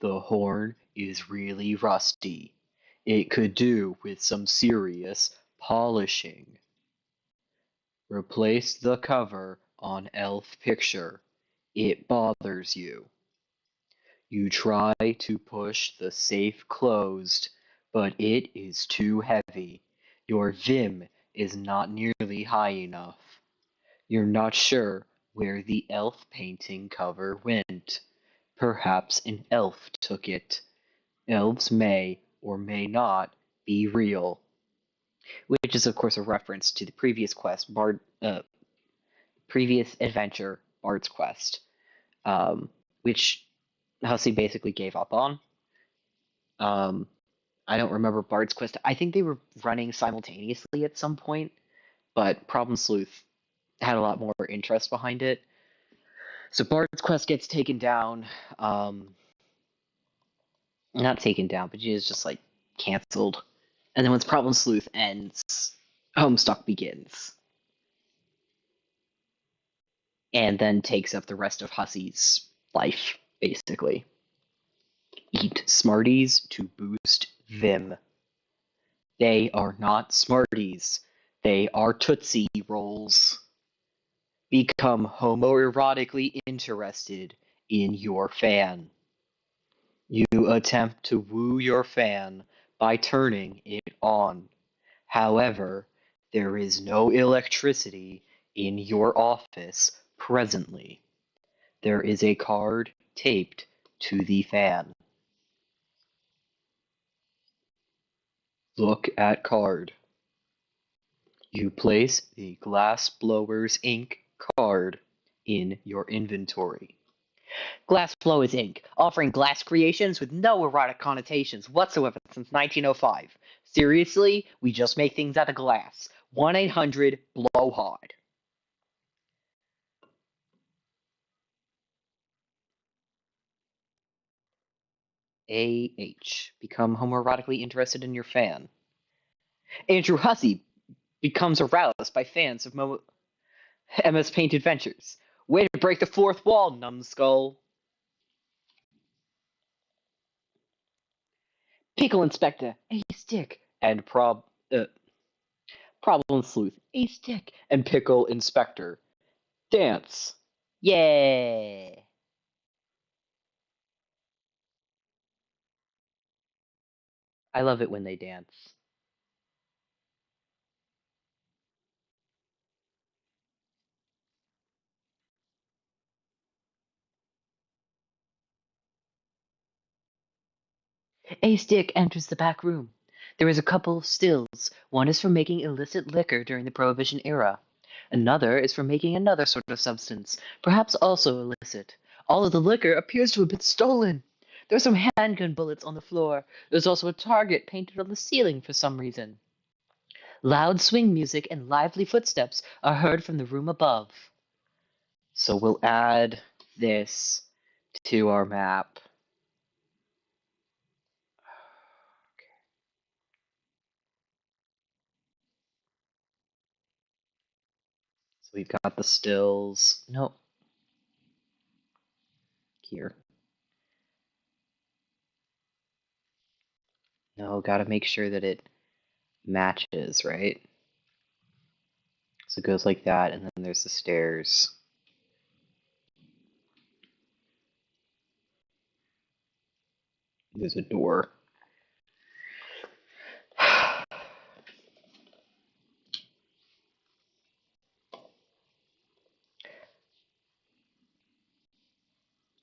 The horn is really rusty. It could do with some serious polishing. Replace the cover on Elf Picture. It bothers you. You try to push the safe closed, but it is too heavy. Your Vim is not nearly high enough. You're not sure where the elf painting cover went. Perhaps an elf took it. Elves may or may not be real. Which is, of course, a reference to the previous quest, previous adventure, Bard's Quest, um, which Hussey basically gave up on. Um, I don't remember Bard's Quest. I think they were running simultaneously at some point, but Problem Sleuth had a lot more interest behind it. So Bard's Quest gets taken down. Not taken down, but she is just like canceled. And then once Problem Sleuth ends, Homestuck begins. And then takes up the rest of Hussey's life, basically. Eat Smarties to boost Vim. They are not Smarties. They are Tootsie Rolls. Become homoerotically interested in your fan. You attempt to woo your fan by turning it on. However, there is no electricity in your office presently. There is a card taped to the fan. Look at card. You place the Glass Blowers Inc. card in your inventory. Glass Blowers Inc., offering glass creations with no erotic connotations whatsoever since 1905. Seriously, we just make things out of glass. 1-800-BLOW-HARD. AH. Become homoerotically interested in your fan. Andrew Hussey becomes aroused by fans of MS Paint Adventures. Way to break the fourth wall, numbskull. Pickle Inspector, a stick, and Problem Sleuth, a stick, and Pickle Inspector. Dance. Yeah. I love it when they dance. A stick enters the back room. There is a couple of stills. One is for making illicit liquor during the Prohibition era. Another is for making another sort of substance, perhaps also illicit. All of the liquor appears to have been stolen. There are some handgun bullets on the floor. There's also a target painted on the ceiling for some reason. Loud swing music and lively footsteps are heard from the room above. So we'll add this to our map. So we've got the stills. Nope. Here. No, gotta make sure that it matches, right? So it goes like that, and then there's the stairs. There's a door.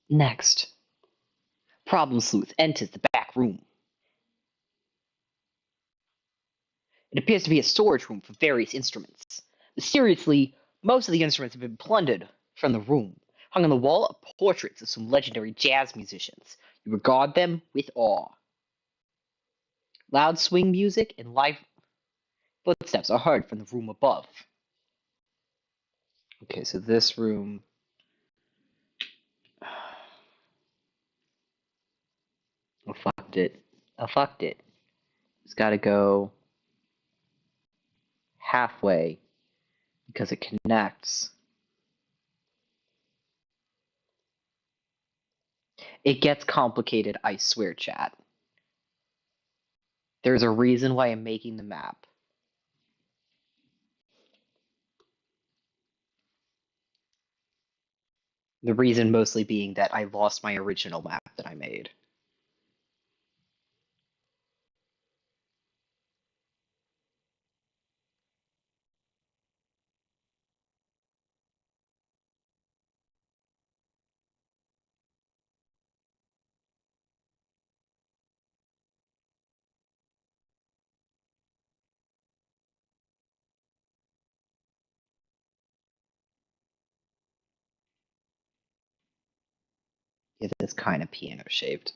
Next, Problem Sleuth enters the back room. It appears to be a storage room for various instruments. Mysteriously, most of the instruments have been plundered from the room. Hung on the wall are portraits of some legendary jazz musicians. You regard them with awe. Loud swing music and live footsteps are heard from the room above. Okay, so this room. I fucked it. I fucked it. It's gotta go halfway because it connects. It gets complicated, I swear, chat. There's a reason why I'm making the map. The reason mostly being that I lost my original map that I made. It is kind of piano-shaped.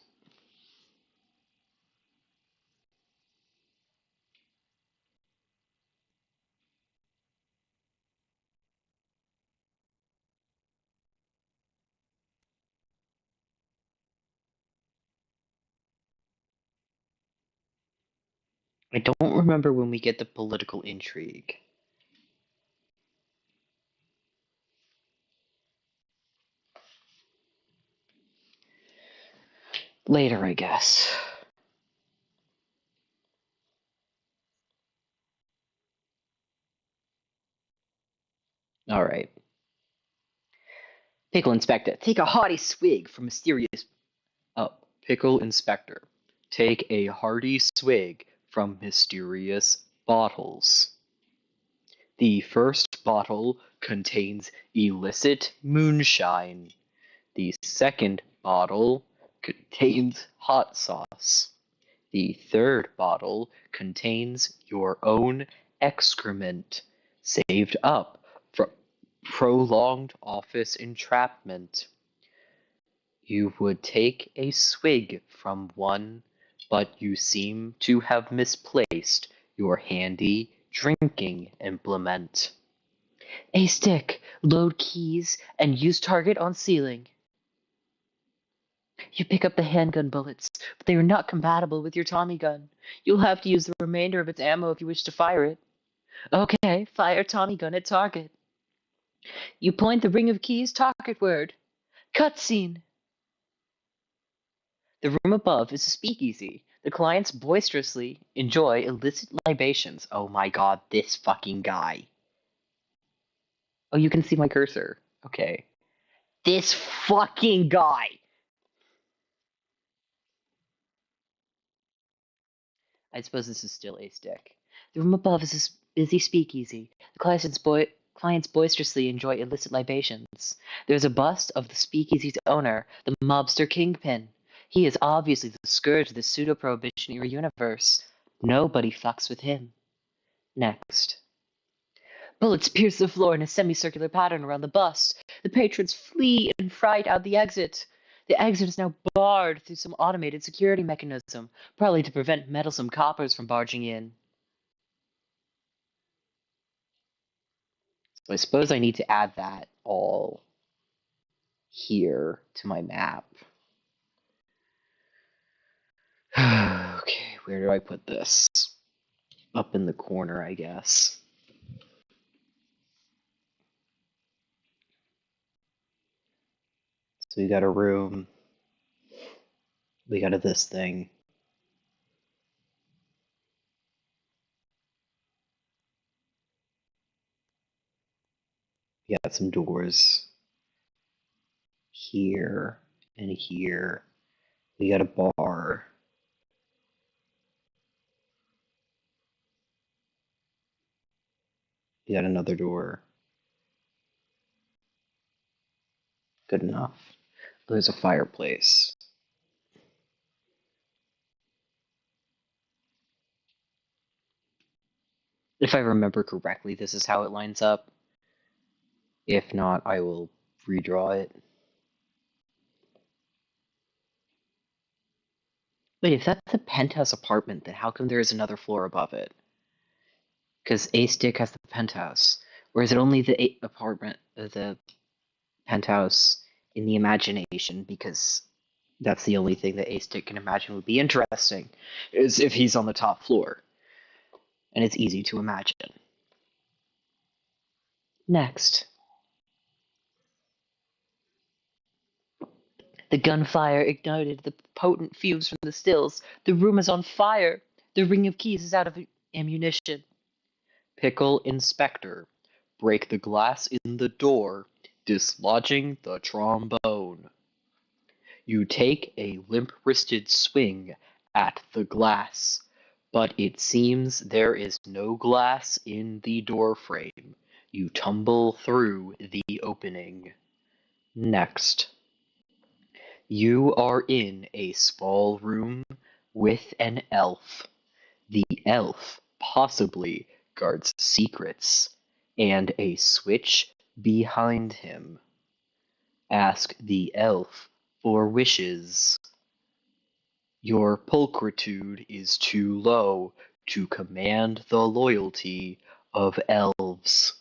I don't remember when we get the political intrigue. Later, I guess. Alright. Pickle Inspector, take a hearty swig from mysterious... Oh, Pickle Inspector, take a hearty swig from mysterious bottles. The first bottle contains illicit moonshine. The second bottle contains hot sauce. The third bottle contains your own excrement, saved up from prolonged office entrapment. You would take a swig from one, but you seem to have misplaced your handy drinking implement. A stick, load keys, and use target on ceiling. You pick up the handgun bullets, but they are not compatible with your Tommy gun. You'll have to use the remainder of its ammo if you wish to fire it. Okay, fire Tommy gun at target. You point the ring of keys target word. Cutscene. The room above is a speakeasy. The clients boisterously enjoy illicit libations. Oh my god, this fucking guy. Oh, you can see my cursor. Okay. This fucking guy. I suppose this is still a stick. The room above is a busy speakeasy. The clients boisterously enjoy illicit libations. There's a bust of the speakeasy's owner, the mobster Kingpin. He is obviously the scourge of the pseudo-prohibitionary universe. Nobody fucks with him. Next. Bullets pierce the floor in a semicircular pattern around the bust. The patrons flee in fright out the exit. The exit is now barred through some automated security mechanism, probably to prevent meddlesome coppers from barging in. So I suppose I need to add that all here to my map. Okay, where do I put this? Up in the corner, I guess. So we got a room. We got this thing. We got some doors here and here. We got a bar. We got another door. Good enough. There's a fireplace. If I remember correctly, this is how it lines up. If not, I will redraw it. Wait, if that's a penthouse apartment, then how come there is another floor above it? Because A Stick has the penthouse. Or is it only the apartment, the penthouse in the imagination? Because that's the only thing that A Stick can imagine would be interesting, is if he's on the top floor. And it's easy to imagine. Next. The gunfire ignited the potent fumes from the stills. The room is on fire. The ring of keys is out of ammunition. Pickle Inspector. Break the glass in the door, dislodging the trombone. You take a limp-wristed swing at the glass, but it seems there is no glass in the doorframe. You tumble through the opening. Next. You are in a small room with an elf. The elf possibly guards secrets and a switch behind him. Ask the elf for wishes. Your pulchritude is too low to command the loyalty of elves.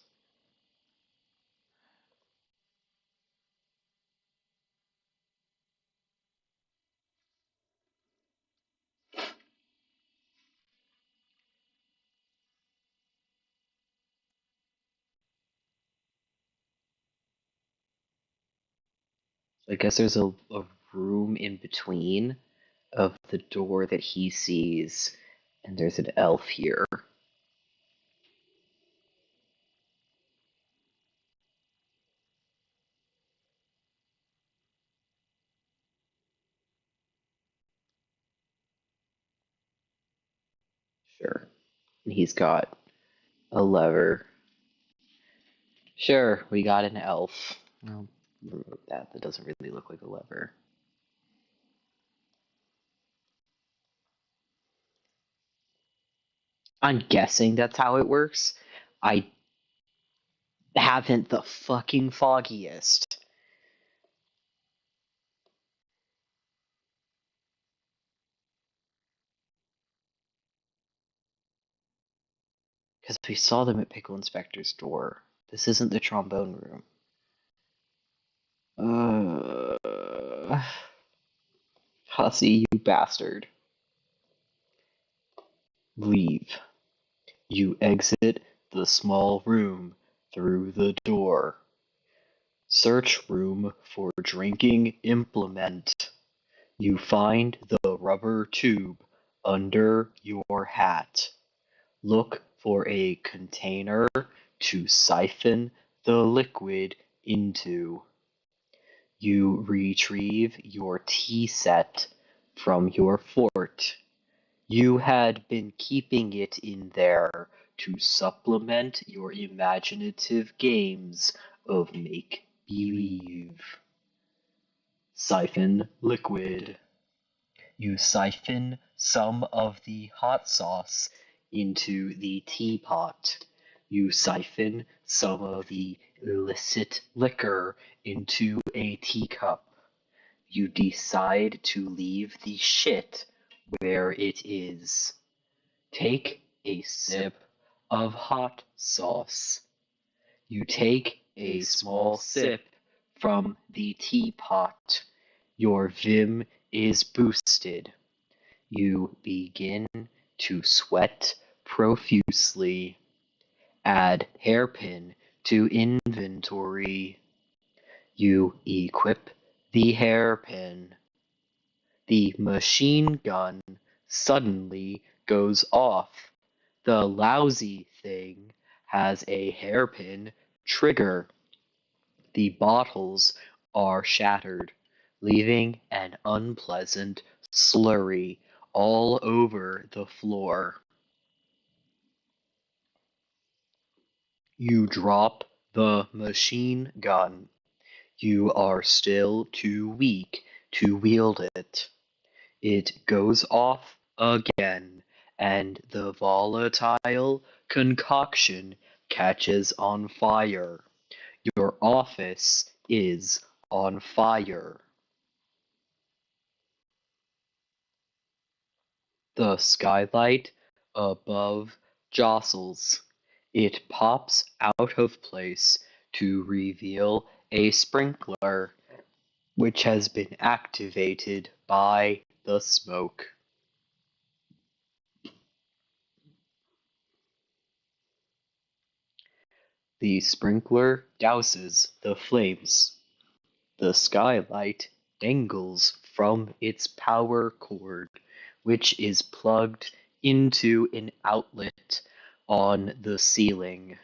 I guess there's a room in between of the door that he sees, and there's an elf here. Sure. And he's got a lever. Sure, we got an elf. I'll remove that. That doesn't really look like a lever. I'm guessing that's how it works. I haven't the fucking foggiest. Because we saw them at Pickle Inspector's door. This isn't the trombone room. Hussy, you bastard. Leave. You exit the small room through the door. Search room for drinking implement. You find the rubber tube under your hat. Look for a container to siphon the liquid into. You retrieve your tea set from your fort. You had been keeping it in there to supplement your imaginative games of make-believe. Siphon liquid. You siphon some of the hot sauce into the teapot. You siphon some of the illicit liquor into a teacup. You decide to leave the shit where it is. Take a sip of hot sauce. You take a small sip from the teapot. Your vim is boosted. You begin to sweat profusely. Add hairpin to inventory. You equip the hairpin. The machine gun suddenly goes off. The lousy thing has a hairpin trigger. The bottles are shattered, leaving an unpleasant slurry all over the floor. You drop the machine gun. You are still too weak to wield it. It goes off again, and the volatile concoction catches on fire. Your office is on fire. The skylight above jostles. It pops out of place to reveal a sprinkler, which has been activated by the smoke. The sprinkler douses the flames. The skylight dangles from its power cord, which is plugged into an outlet on the ceiling.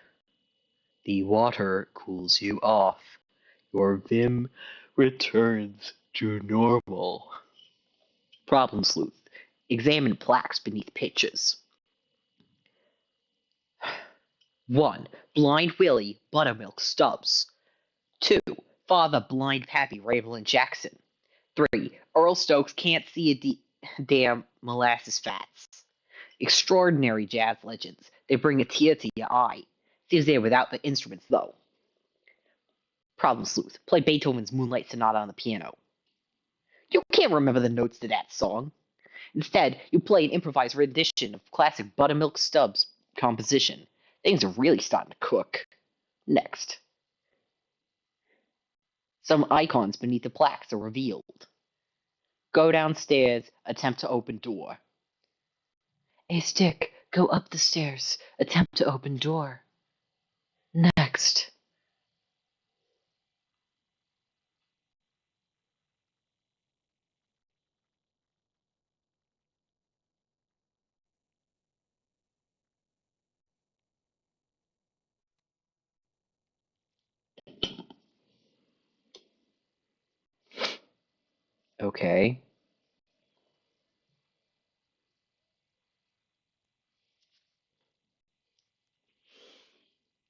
The water cools you off. Your vim returns to normal. Problem Sleuth. Examine plaques beneath pitches. 1. Blind Willie Buttermilk Stubbs. 2. Father Blind Pappy Ravelin Jackson. 3. Earl Stokes can't see a damn molasses fats. Extraordinary jazz legends. They bring a tear to your eye. Seems they're without the instruments, though. Problem Sleuth. Play Beethoven's Moonlight Sonata on the piano. You can't remember the notes to that song. Instead, you play an improvised rendition of classic Buttermilk Stubbs composition. Things are really starting to cook. Next. Some icons beneath the plaques are revealed. Go downstairs, attempt to open door. A stick, go up the stairs, attempt to open door. Next. Okay.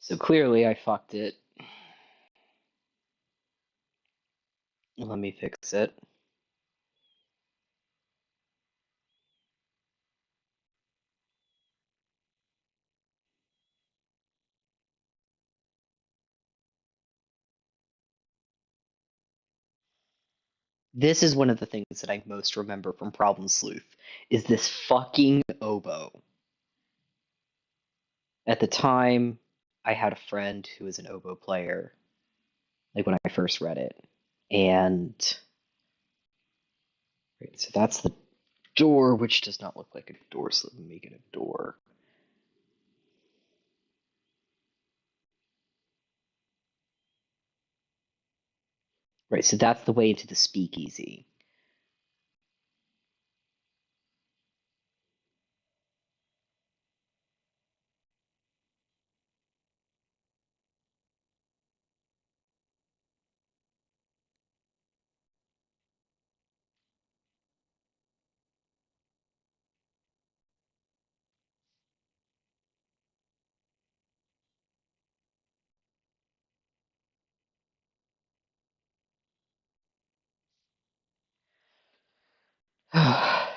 So clearly I fucked it. Let me fix it. This is one of the things that I most remember from Problem Sleuth, is this fucking oboe. At the time, I had a friend who was an oboe player, like when I first read it. And right, so that's the door, which does not look like a door, so let me make it a door. Right, so that's the way into the speakeasy.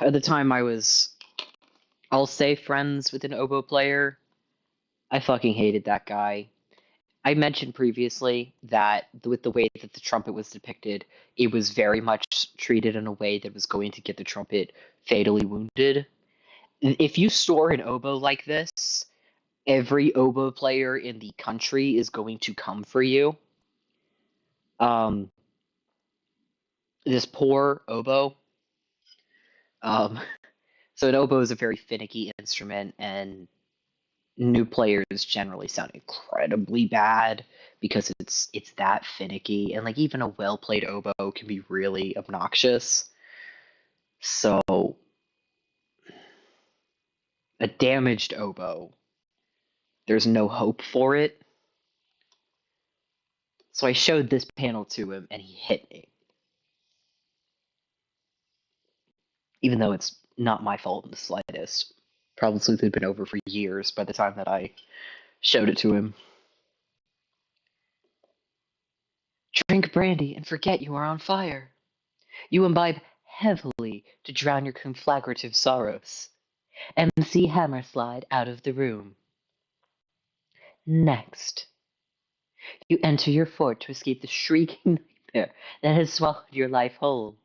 At the time, I was, I'll say, friends with an oboe player. I fucking hated that guy. I mentioned previously that with the way that the trumpet was depicted, it was very much treated in a way that was going to get the trumpet fatally wounded. If you store an oboe like this, every oboe player in the country is going to come for you. This poor oboe. Um, so an oboe is a very finicky instrument, and new players generally sound incredibly bad because it's that finicky, and like even a well played oboe can be really obnoxious. So a damaged oboe, there's no hope for it. So I showed this panel to him and he hit me. Even though it's not my fault in the slightest. Problem Sleuth had been over for years by the time that I showed it to him. Drink brandy and forget you are on fire. You imbibe heavily to drown your conflagrative sorrows. MC Hammer slide out of the room. Next, you enter your fort to escape the shrieking nightmare that has swallowed your life whole.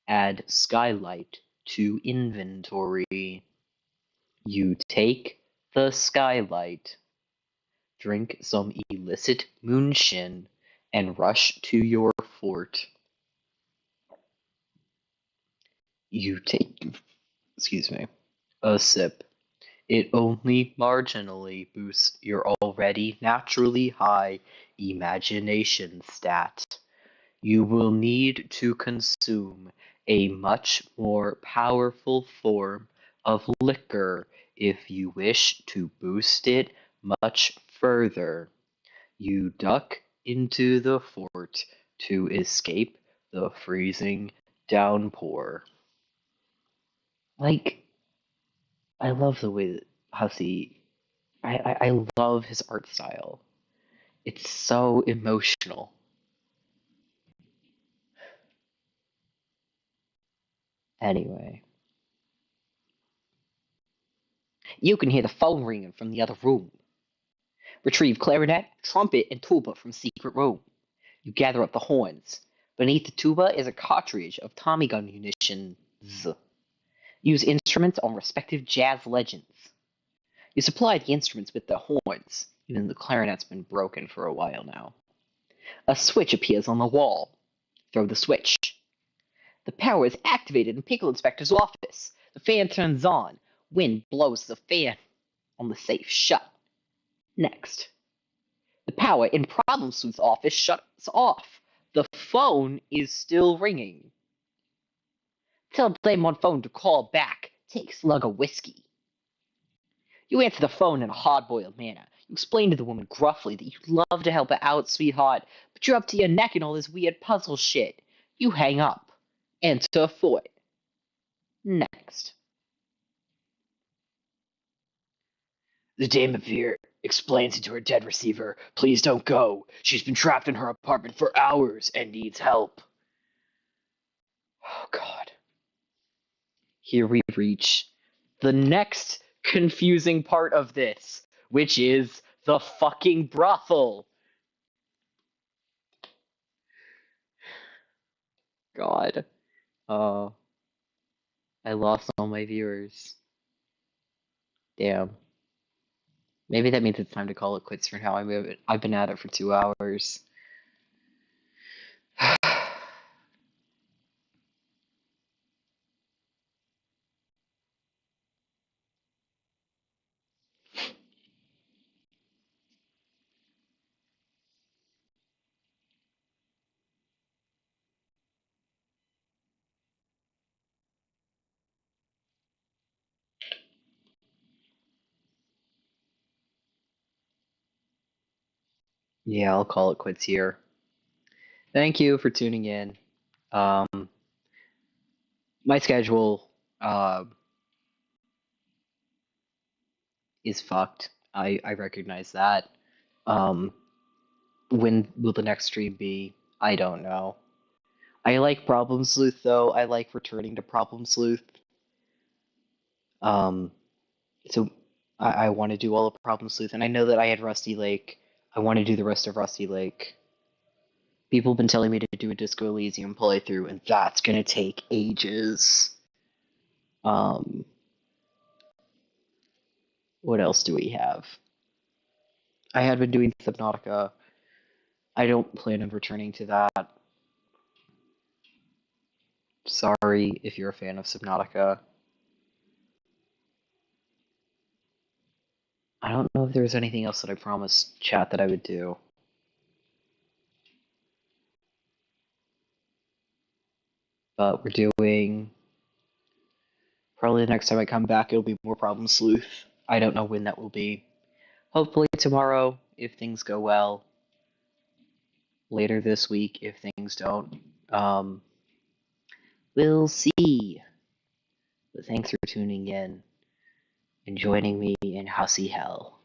Add skylight to inventory. You take the skylight, drink some illicit moonshin, and rush to your fort. You take, a sip. It only marginally boosts your already naturally high imagination stat. You will need to consume a much more powerful form of liquor if you wish to boost it much further. You duck into the fort to escape the freezing downpour. Like, I love the way that Hussey. I love his art style. It's so emotional. Anyway, you can hear the phone ringing from the other room. Retrieve clarinet, trumpet, and tuba from secret room. You gather up the horns. Beneath the tuba is a cartridge of Tommy gun munitions. Use instruments on respective jazz legends. You supply the instruments with the horns, even the clarinet's been broken for a while now. A switch appears on the wall. Throw the switch. The power is activated in Pickle Inspector's office. The fan turns on. Wind blows the fan on the safe shut. Next. The power in Problem Sleuth's office shuts off. The phone is still ringing. Tell Blame on phone to call back. Take slug of whiskey. You answer the phone in a hard-boiled manner. You explain to the woman gruffly that you'd love to help her out, sweetheart, but you're up to your neck in all this weird puzzle shit. You hang up. Enter Fort. Next. The Dame of Fear explains into her dead receiver, "Please don't go. She's been trapped in her apartment for hours and needs help." Oh, God. Here we reach the next confusing part of this, which is the fucking brothel. God. I lost all my viewers. Damn. Maybe that means it's time to call it quits for now. I've been at it for 2 hours. Yeah, I'll call it quits here. Thank you for tuning in. My schedule is fucked. I recognize that. When will the next stream be? I don't know. I like Problem Sleuth though. I like returning to Problem Sleuth. So I want to do all of Problem Sleuth, and I know that I had Rusty Lake. I want to do the rest of Rusty Lake. People have been telling me to do a Disco Elysium playthrough, and that's gonna take ages. What else do we have? I had been doing Subnautica. I don't plan on returning to that. Sorry if you're a fan of Subnautica. I don't know if there's anything else that I promised chat that I would do. But we're doing... Probably the next time I come back, it'll be more Problem Sleuth. I don't know when that will be. Hopefully tomorrow, if things go well. Later this week, if things don't. We'll see. But thanks for tuning in and joining me in Hussy Hell.